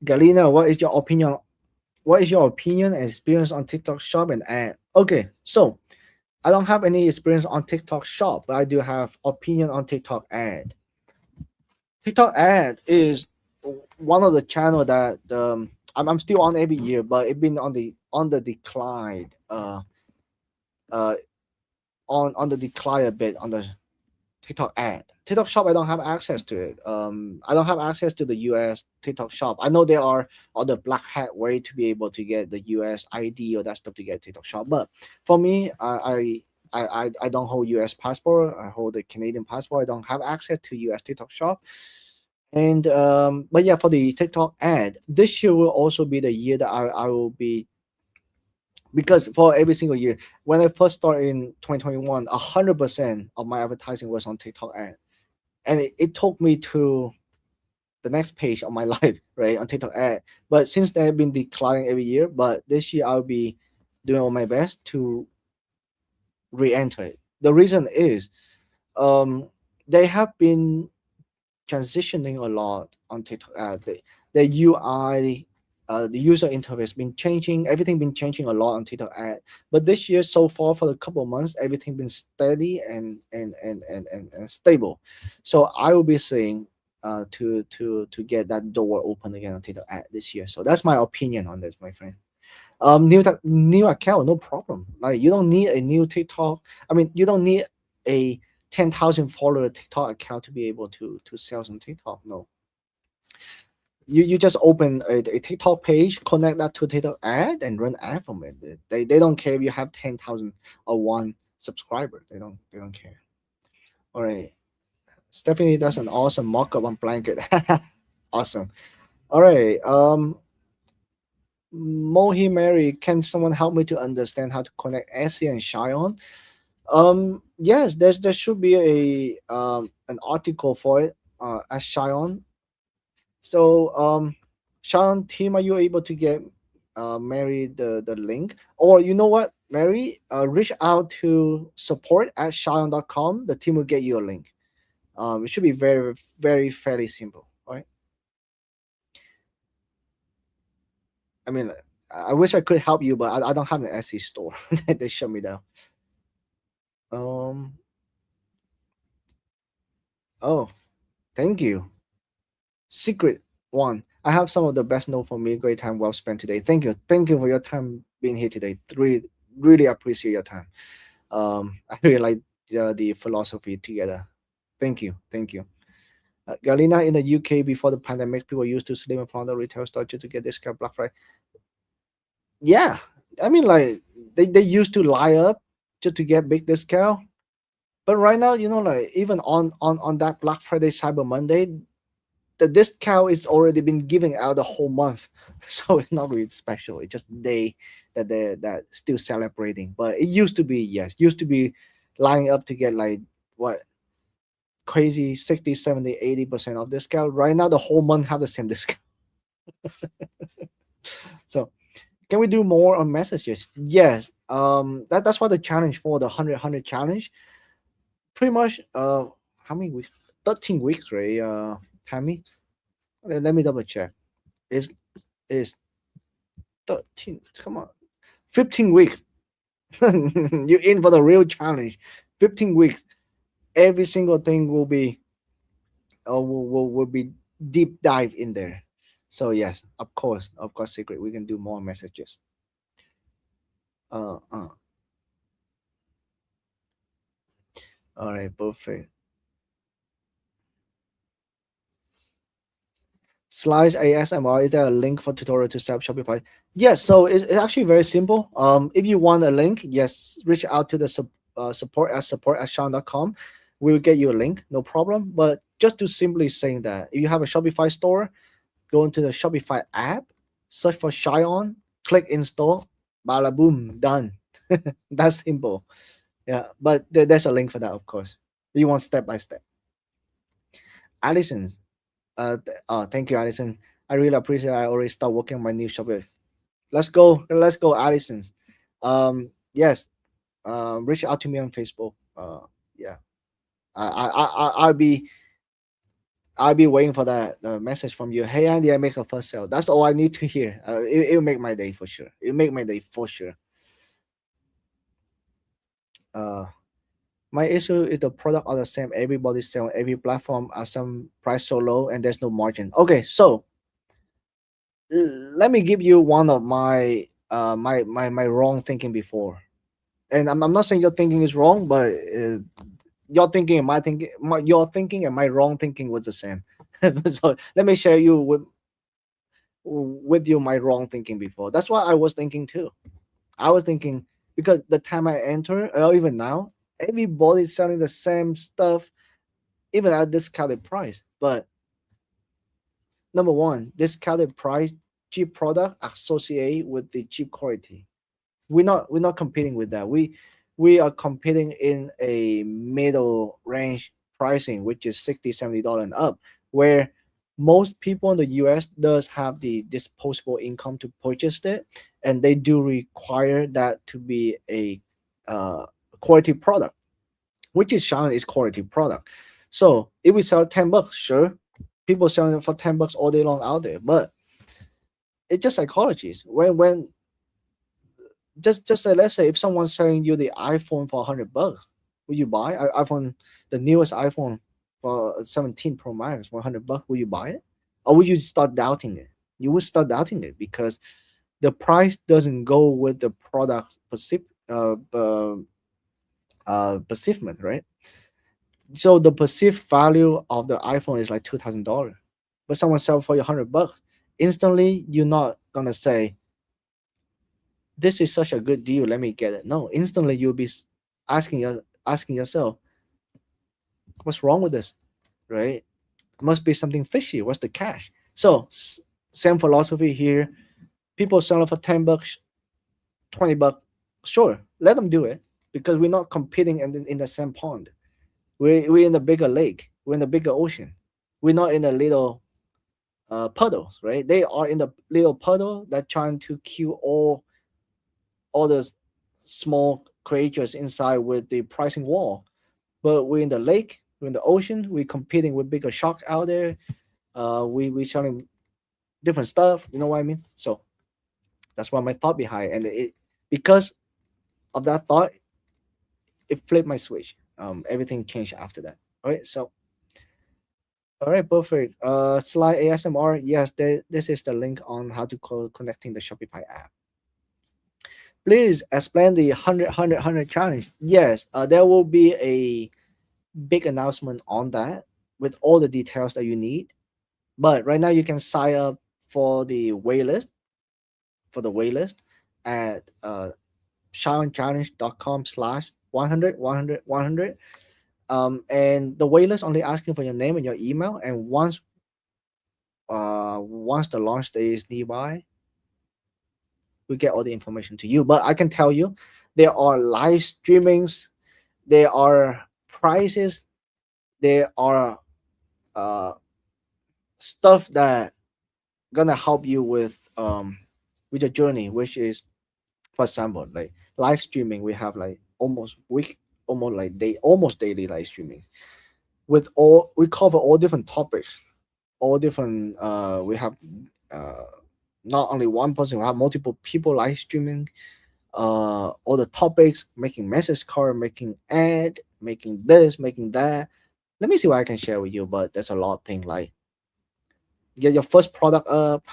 Galina, what is your opinion? What is your opinion and experience on TikTok Shop and ad? Okay, so I don't have any experience on TikTok Shop, but I do have opinion on TikTok ad. TikTok ad is one of the channel that I'm still on every year, but it's been on the decline. Uh, on the decline a bit on the TikTok ad. TikTok Shop, I don't have access to it. I don't have access to the US TikTok Shop. I know there are other black hat way to be able to get the US ID or that stuff to get TikTok Shop, but for me, I don't hold US passport. I hold a Canadian passport. I don't have access to US TikTok Shop. And but yeah, for the TikTok ad, this year will also be the year that I will be, because for every single year, when I first started in 2021, 100% of my advertising was on TikTok ad, and it took me to the next page of my life, right, on TikTok ad. But since they have been declining every year, but this year I'll be doing all my best to re-enter it. The reason is, um, they have been transitioning a lot on TikTok ad. The UI, the user interface been changing. Everything been changing a lot on TikTok ad. But this year so far, for a couple of months, everything been steady and stable. So I will be saying to get that door open again on TikTok ad this year. So that's my opinion on this, my friend. New account, no problem. Like, you don't need a new TikTok. I mean, you don't need a 10,000 follower TikTok account to be able to sell some TikTok. No, you just open a TikTok page, connect that to TikTok ad, and run ad from it. They don't care if you have 10,000 or one subscriber. They don't care. All right, Stephanie does an awesome mock-up on blanket. Awesome. All right. Mohi Mary, can someone help me to understand how to connect Essie and Shion? Yes, there should be an article for it at Shion. So Shion team, are you able to get Mary the link? Or you know what, Mary, reach out to support at Shion.com. The team will get you a link. It should be very, very fairly simple, right? I mean, I wish I could help you, but I don't have an Etsy store. They shut me down. Um. Oh, thank you. Secret one. I have some of the best note for me. Great time well spent today. Thank you. Thank you for your time being here today. Really, really appreciate your time. I really like the philosophy together. Thank you. Thank you. Galina, in the UK before the pandemic, people used to sleep in front of the retail store just to get discount Black Friday. Yeah, I mean, like, they used to lie up just to get big discount. But right now, like, even on that Black Friday, Cyber Monday, the discount is already been giving out the whole month. So it's not really special. It's just day that they're still celebrating. But it used to be, yes, used to be lining up to get, like, what, crazy 60, 70, 80% of discount. Right now the whole month have the same discount. So can we do more on messages? Yes. That's what the challenge for the 100 challenge. Pretty much how many weeks? 13 weeks, right? Tammy, let me double check. Is 13, come on, 15 weeks. You in for the real challenge. 15 weeks, every single thing will be will be deep dive in there. So yes, of course, Secret, we can do more messages. uh, uh all right, perfect. Slice ASMR, is there a link for tutorial to set up Shopify? Yes, so it's actually very simple. If you want a link, yes, reach out to the support at Sean.com. We will get you a link, no problem. But just to simply saying that, if you have a Shopify store, go into the Shopify app, search for Shion, click install, bada boom, done. That's simple. Yeah, but there's a link for that, of course. You want step by step. Allison's. Thank you, Allison. I really appreciate it. I already start working on my new shop. Let's go, Allison's. Yes. Reach out to me on Facebook. Yeah. I'll be I'll be waiting for that message from you. Hey Andy, I make a first sale. That's all I need to hear. It'll make my day for sure. It'll make my day for sure. Uh, my issue is the product are the same. Everybody's selling every platform at some price so low, and there's no margin. Okay, so let me give you one of my my wrong thinking before. And I'm not saying your thinking is wrong, but your thinking and my thinking, your thinking and my wrong thinking was the same. So let me share you with you my wrong thinking before. That's what I was thinking too. I was thinking because the time I enter, or even now, everybody's selling the same stuff, even at discounted price. But number one, discounted price, cheap product associated with the cheap quality. We're not competing with that. We are competing in a middle range pricing, which is 60 $70 and up, where most people in the US does have the disposable income to purchase it, and they do require that to be a uh, quality product, which is Xiaomi is quality product. So if we sell $10, sure, people selling it for $10 all day long out there, but it's just psychologies. When just say, let's say if someone's selling you the iPhone for $100, will you buy iPhone, the newest iPhone for 17 Pro Max for $100? Will you buy it, or will you start doubting it? You will start doubting it because the price doesn't go with the product perceivement, right? So the perceived value of the iPhone is like $2,000, but someone sell for you $100. Instantly, you're not gonna say this is such a good deal. Let me get it. No, instantly you'll be asking yourself, what's wrong with this, right? Must be something fishy. What's the cash? So same philosophy here. People selling for $10, $20. Sure, let them do it because we're not competing in the same pond. We're in the bigger lake. We're in the bigger ocean. We're not in the little puddles, right? They are in the little puddle that trying to kill all those small creatures inside with the pricing wall. But we're in the lake, we're in the ocean, we're competing with bigger shark out there. We selling different stuff. You know what I mean? So that's what my thought behind, and it because of that thought, it flipped my switch. Everything changed after that. All right, so all right, perfect. Slide ASMR. Yes, this is the link on how to connecting the Shopify app. Please explain the 100 challenge. Yes, there will be a big announcement on that with all the details that you need. But right now, you can sign up for the waitlist at sharonchallenge.com/100 and the waitlist only asking for your name and your email. And once the launch day is nearby, we get all the information to you. But I can tell you, there are live streamings, there are prices, there are uh, stuff that gonna help you with your journey, which is, for example, like live streaming. We have like almost like almost daily live streaming with all we cover all different topics, all different. We have uh, not only one person, we have multiple people live streaming all the topics, making message card, making ad, making this, making that. Let me see what I can share with you, but there's a lot of things like get your first product up,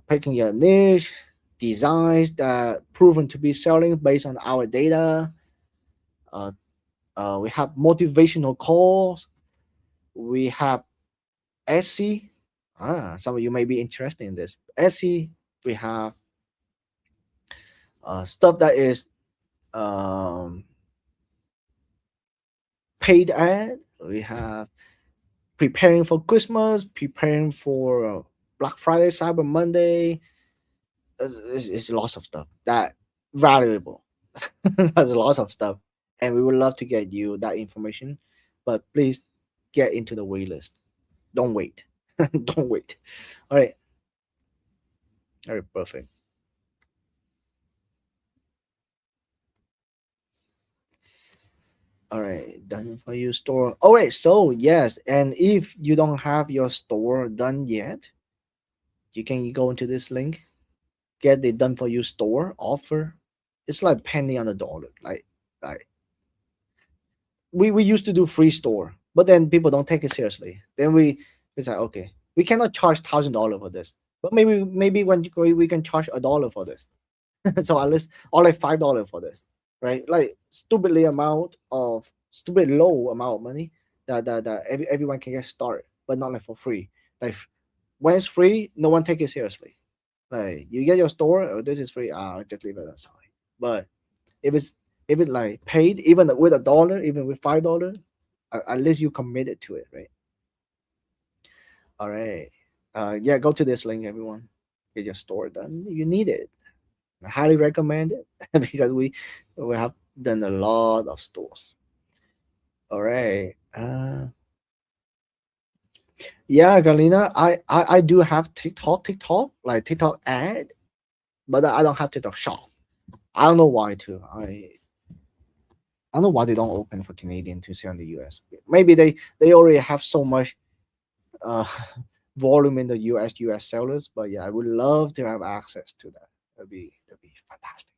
picking your niche, designs that proven to be selling based on our data. Uh, we have motivational calls. We have Etsy. Some of you may be interested in this. Etsy. We have stuff that is um, paid ad. We have preparing for Christmas, preparing for Black Friday, Cyber Monday. It's lots of stuff that valuable. There's lots of stuff, and we would love to get you that information. But please get into the wait list. Don't wait. Don't wait. All right. All right. Perfect. All right, done for you store. All right, so yes, and if you don't have your store done yet, you can go into this link, get the done for you store offer. It's like penny on the dollar. Like we used to do free store, but then people don't take it seriously. Then we say, okay, we cannot charge $1,000 for this, but maybe when we can charge $1 for this. So at least or like $5 for this, right? Like stupid low amount of money that everyone can get started, but not like for free. Like when it's free, no one take it seriously. Like you get your store, oh, this is free. Just leave it aside. But if it's if it like paid, even with $1, even with $5, at least you committed to it, right? All right. Yeah, go to this link, everyone. Get your store done. You need it. I highly recommend it because we have done a lot of stores. All right. Yeah, Galina, I do have TikTok, like TikTok ad, but I don't have TikTok shop. I don't know why too. I don't know why they don't open for Canadian to sell in the US. Maybe they already have so much uh volume in the US sellers, but yeah, I would love to have access to that. That'd be fantastic.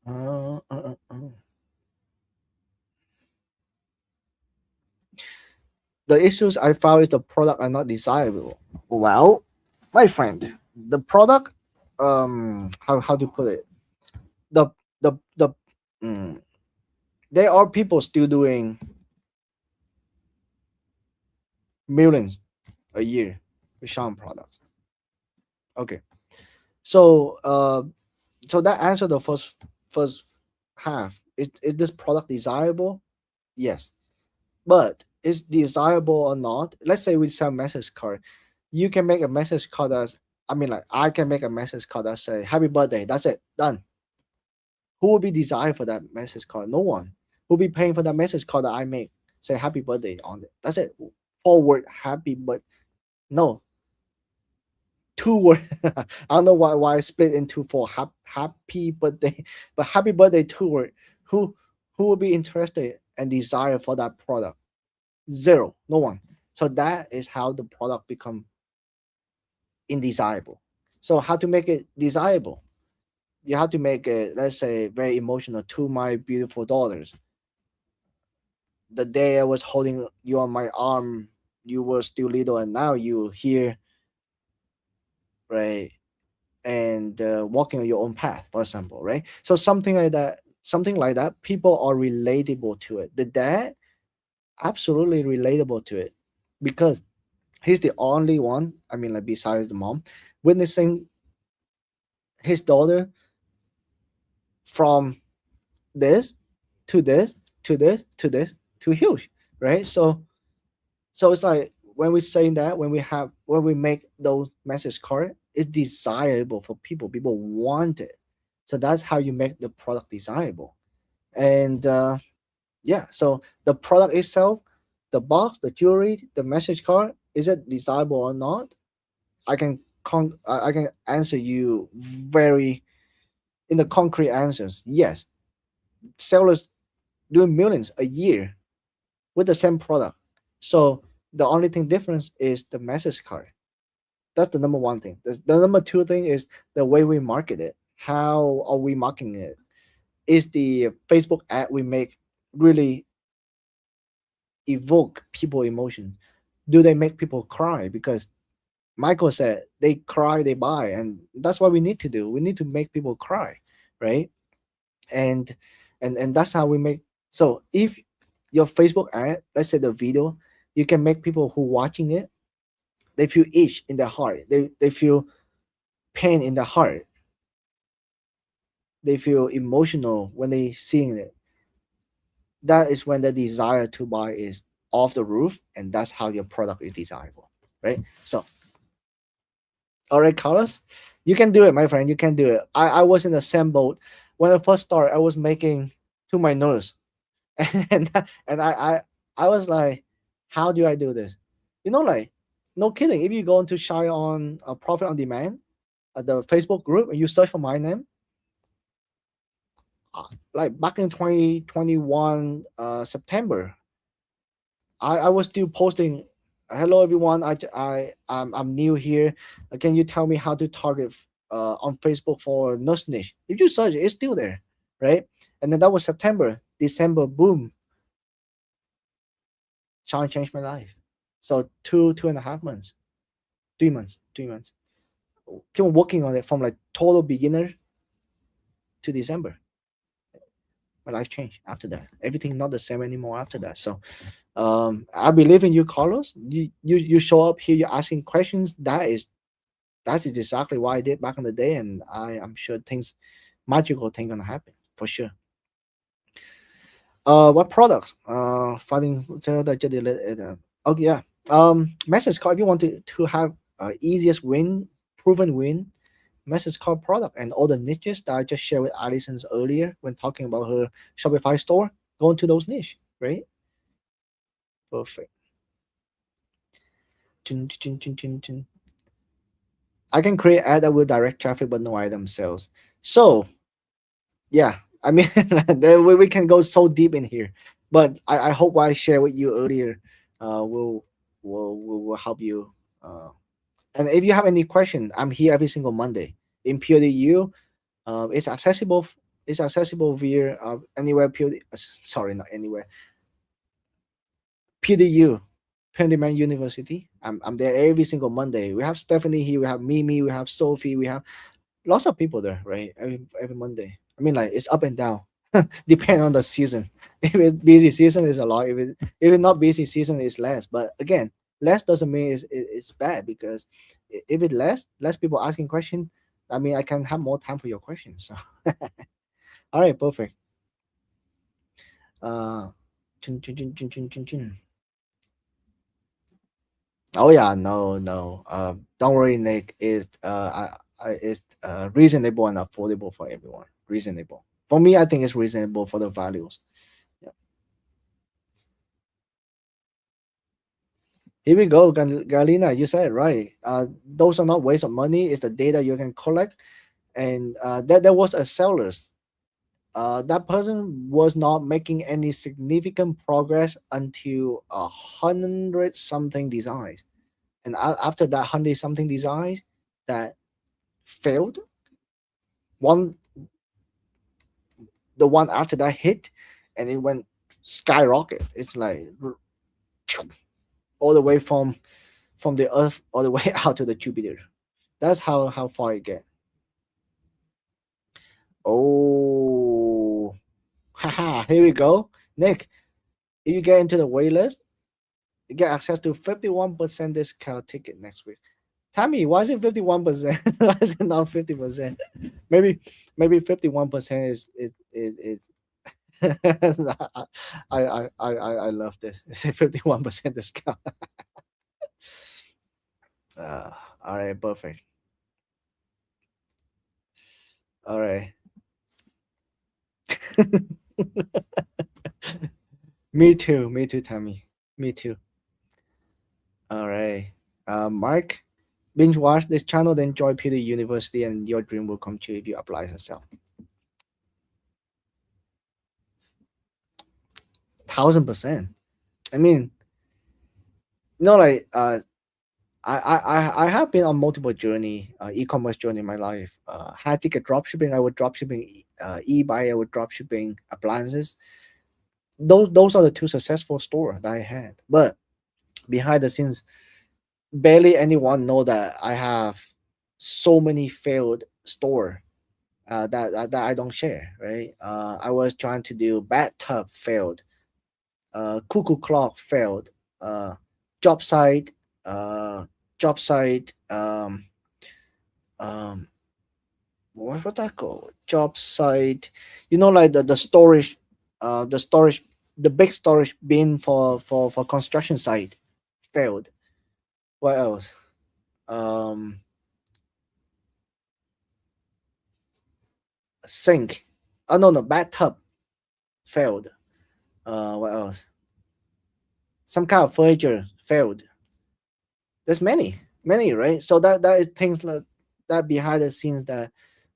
Uh, uh, uh, uh. The issues I found is the product are not desirable. Well, my friend, the product, how to put it, the the mm, there are people still doing millions a year with Sean products. Okay, so so that answer the first half. Is this product desirable? Yes, but is desirable or not? Let's say we sell message card. You can make a message card as I mean, like I can make a message card that say "Happy Birthday." That's it, done. Who will be desired for that message card? No one. Who will be paying for that message card that I make? Say "Happy Birthday" on it. That's it. Forward happy, but no two word. I don't know why I split into four. Happy birthday, but happy birthday two word. Who who will be interested and desire for that product? Zero, no one. So that is how the product become indesirable. So how to make it desirable? You have to make it, let's say, very emotional. To my beautiful daughters, the day I was holding you on my arm, you were still little, and now you here, right? And walking on your own path, for example, right? So something like that. People are relatable to it. The dad absolutely relatable to it because he's the only one. I mean, like besides the mom, witnessing his daughter from this to this to this to this to huge, right? So it's like when we say that when we make those message card, it's desirable for people. People want it, so that's how you make the product desirable. And yeah, so the product itself, the box, the jewelry, the message card, is it desirable or not? I can I can answer you very in the concrete answers. Yes, sellers doing millions a year with the same product. So the only thing difference is the message card. That's the number one thing. The number two thing is the way we market it. How are we marketing it? Is the Facebook ad we make really evoke people emotion? Do they make people cry? Because Michael said they cry, they buy, and that's what we need to do. We need to make people cry, right? And and that's how we make. So if your Facebook ad, let's say the video, you can make people who watching it, they feel itch in their heart. They feel pain in their heart. They feel emotional when they seeing it. That is when the desire to buy is off the roof, and that's how your product is desirable, right? So all right, Carlos, you can do it, my friend. You can do it. I was in the same boat when I first started. I was making to my nose, and I was like, how do I do this? Like no kidding. If you go into Shy on Profit on Demand, the Facebook group, and you search for my name, like back in 2021 September, I was still posting, hello everyone, I'm new here. Can you tell me how to target on Facebook for nurse niche? If you search it, it's still there, right? And then that was September. December, boom, Sean changed my life. So 2.5 months, 3 months, 3 months. Keep on working on it from like total beginner to December. My life changed after that. Everything not the same anymore after that. So I believe in you, Carlos. You show up here, you're asking questions. That is exactly what I did back in the day, and I'm sure things, magical things gonna happen for sure. What products? Finding okay, yeah. Message call. If you want to have easiest win, proven win, message call product and all the niches that I just shared with Allison's earlier when talking about her Shopify store. Go into those niche, right? Perfect. Chun, chun, chun, chun, chun. I can create ad that will direct traffic but no item sales. So yeah, I mean then we can go so deep in here. But I hope what I shared with you earlier will help you. And if you have any question, I'm here every single Monday in PODU. It's accessible. It's accessible via anywhere. Sorry, not anywhere. PDU, Pendyman University. I'm there every single Monday. We have Stephanie here. We have Mimi. We have Sophie. We have lots of people there, right? Every Monday. I mean, like it's up and down, depending on the season. If it's busy season, is a lot. If it's not busy season, it's less. But again, less doesn't mean it's bad because if it's less people asking question, I mean, I can have more time for your questions. So, all right, perfect. Uh, chun, chun, chun, chun, chun, chun, chun. Oh yeah, no, no. Don't worry, Nick. It's reasonable and affordable for everyone. Reasonable. For me, I think it's reasonable for the values. Yeah. Here we go, Galina. You said it right. Those are not waste of money. It's the data you can collect, and that there was a sellers. That person was not making any significant progress until 100 something designs, and after that 100 something designs that failed, one the one after that hit, and it went skyrocket. It's like all the way from the Earth all the way out to the Jupiter. That's how far it get. Oh, haha! Here we go, Nick. If you get into the wait list, you get access to 51% discount ticket next week. Tammy, why is it 51%? Why is it not 50%? Maybe 51% is I love this. It's a 51% discount. All right, perfect. All right. Me too, Tammy. Me too. All right. Mark, binge watch this channel, then join PD University, and your dream will come true if you apply yourself. 1000%. I mean, like I have been on multiple journey, e-commerce journey in my life. High ticket dropshipping, I would dropshipping e-buy, I would dropshipping appliances. Those are the two successful store that I had. But behind the scenes, barely anyone know that I have so many failed store that I don't share, right? I was trying to do bathtub failed, cuckoo clock failed, job site, uh, job site, um, what that called? Job site, like the storage, the storage, the big storage bin for construction site failed. What else? Um, Sink. Oh no, bathtub failed. What else? Some kind of furniture failed. There's many, right? So that is things like that behind the scenes that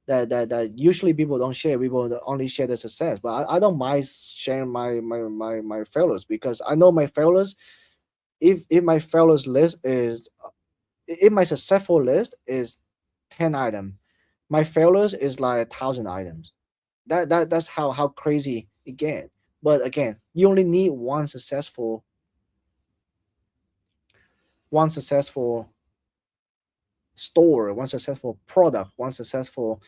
that usually people don't share. People only share the success, but I don't mind sharing my failures, because I know my failures. If my failures list is, if my successful list is 10 items, my failures is like 1,000 items. That's how crazy it get. But again, you only need one successful store, one successful product, one successful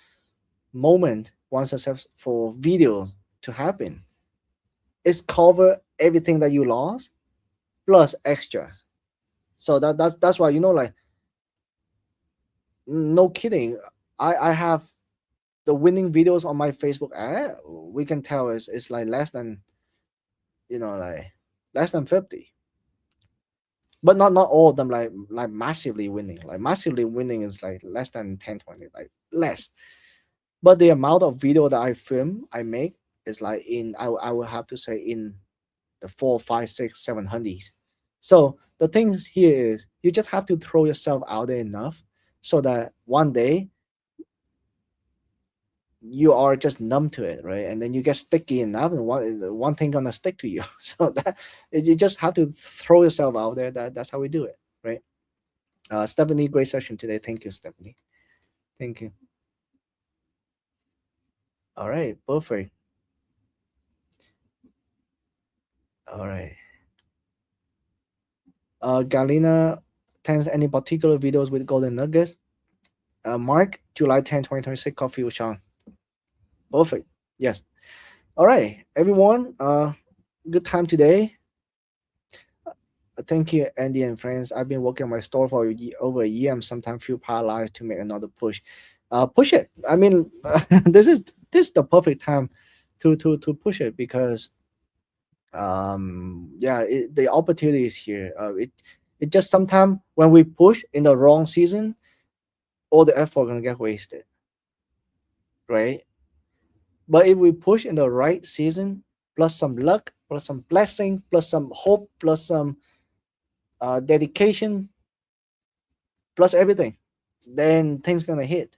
moment, one successful video to happen. It's cover everything that you lost plus extras. So that's why, like, no kidding. I have the winning videos on my Facebook ad. We can tell it's like less than, like less than 50. But not all of them like massively winning. Like massively winning is like less than 10, 20, like less. But the amount of video that I film, I make is like in, I will have to say, in the 4, 5, 6, 7 hundreds. So the thing here is, you just have to throw yourself out there enough so that one day you are just numb to it, right? And then you get sticky enough, and one thing gonna stick to you. So that you just have to throw yourself out there. That's how we do it, right? Stephanie, great session today. Thank you, Stephanie. Thank you. All right, perfect. All right. Galina, thanks. Any particular videos with golden nuggets? Mark, July 10, 2026, coffee with Sean. Perfect. Yes. All right, everyone. Good time today. Thank you, Andy and friends. I've been working on my store for over a year. I'm sometimes feel paralyzed to make another push. Push it. I mean, this is the perfect time to push it, because yeah, the opportunity is here. It just sometimes when we push in the wrong season, all the effort gonna get wasted, right? But if we push in the right season, plus some luck, plus some blessing, plus some hope, plus some dedication, plus everything, then things gonna hit.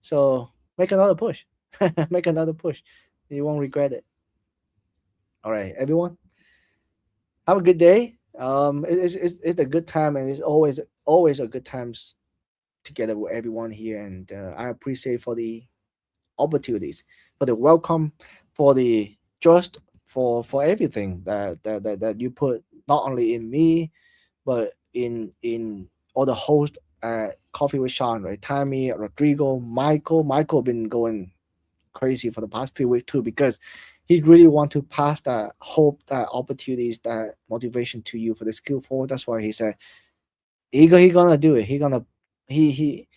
So make another push. Make another push. You won't regret it. All right, everyone. Have a good day. It's a good time, and it's always a good times together with everyone here. And I appreciate for the opportunities, for the welcome, for the trust, for everything that you put not only in me, but in all the hosts at Coffee with Sean, right? Tammy, Rodrigo, Michael. Michael been going crazy for the past few weeks too, because he really want to pass that hope, that opportunities, that motivation to you for the skill forward. That's why he said he gonna do it. He he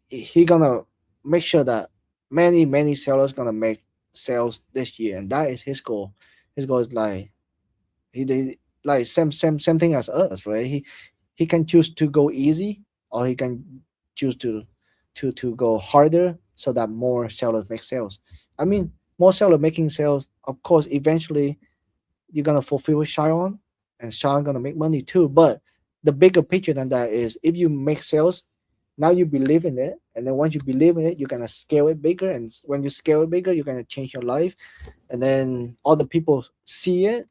he gonna make sure that many sellers gonna make sales this year, and that is his goal. His goal is like he did, like same thing as us, right? He can choose to go easy, or he can choose to go harder, so that more sellers make sales. I mean, more seller making sales, of course, eventually you're gonna fulfill Sharon, and Sharon gonna make money too. But the bigger picture than that is, if you make sales, now you believe in it, and then once you believe in it, you're gonna scale it bigger, and when you scale it bigger, you're gonna change your life, and then other people see it,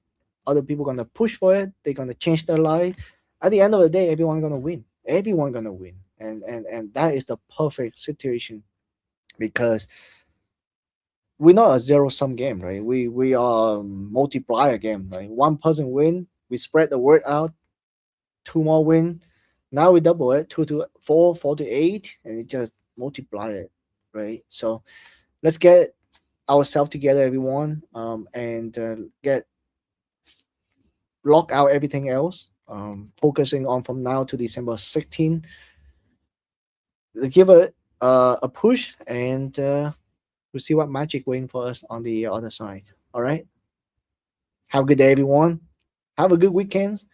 other people gonna push for it, they're gonna change their life. At the end of the day, everyone gonna win. Everyone gonna win, and that is the perfect situation, because we're not a zero sum game, right? We are a multiplier game, right? One person win, we spread the word out, two more win. Now we double it, 2 to 4, 4 to 8, and it just multiply it, right? So let's get ourselves together, everyone, and get lock out everything else. Focusing on from now to December 16. Give it a push, and we'll see what magic waiting for us on the other side. All right. Have a good day, everyone. Have a good weekend.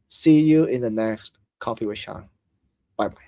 See you in the next Coffee with Sean. Bye bye.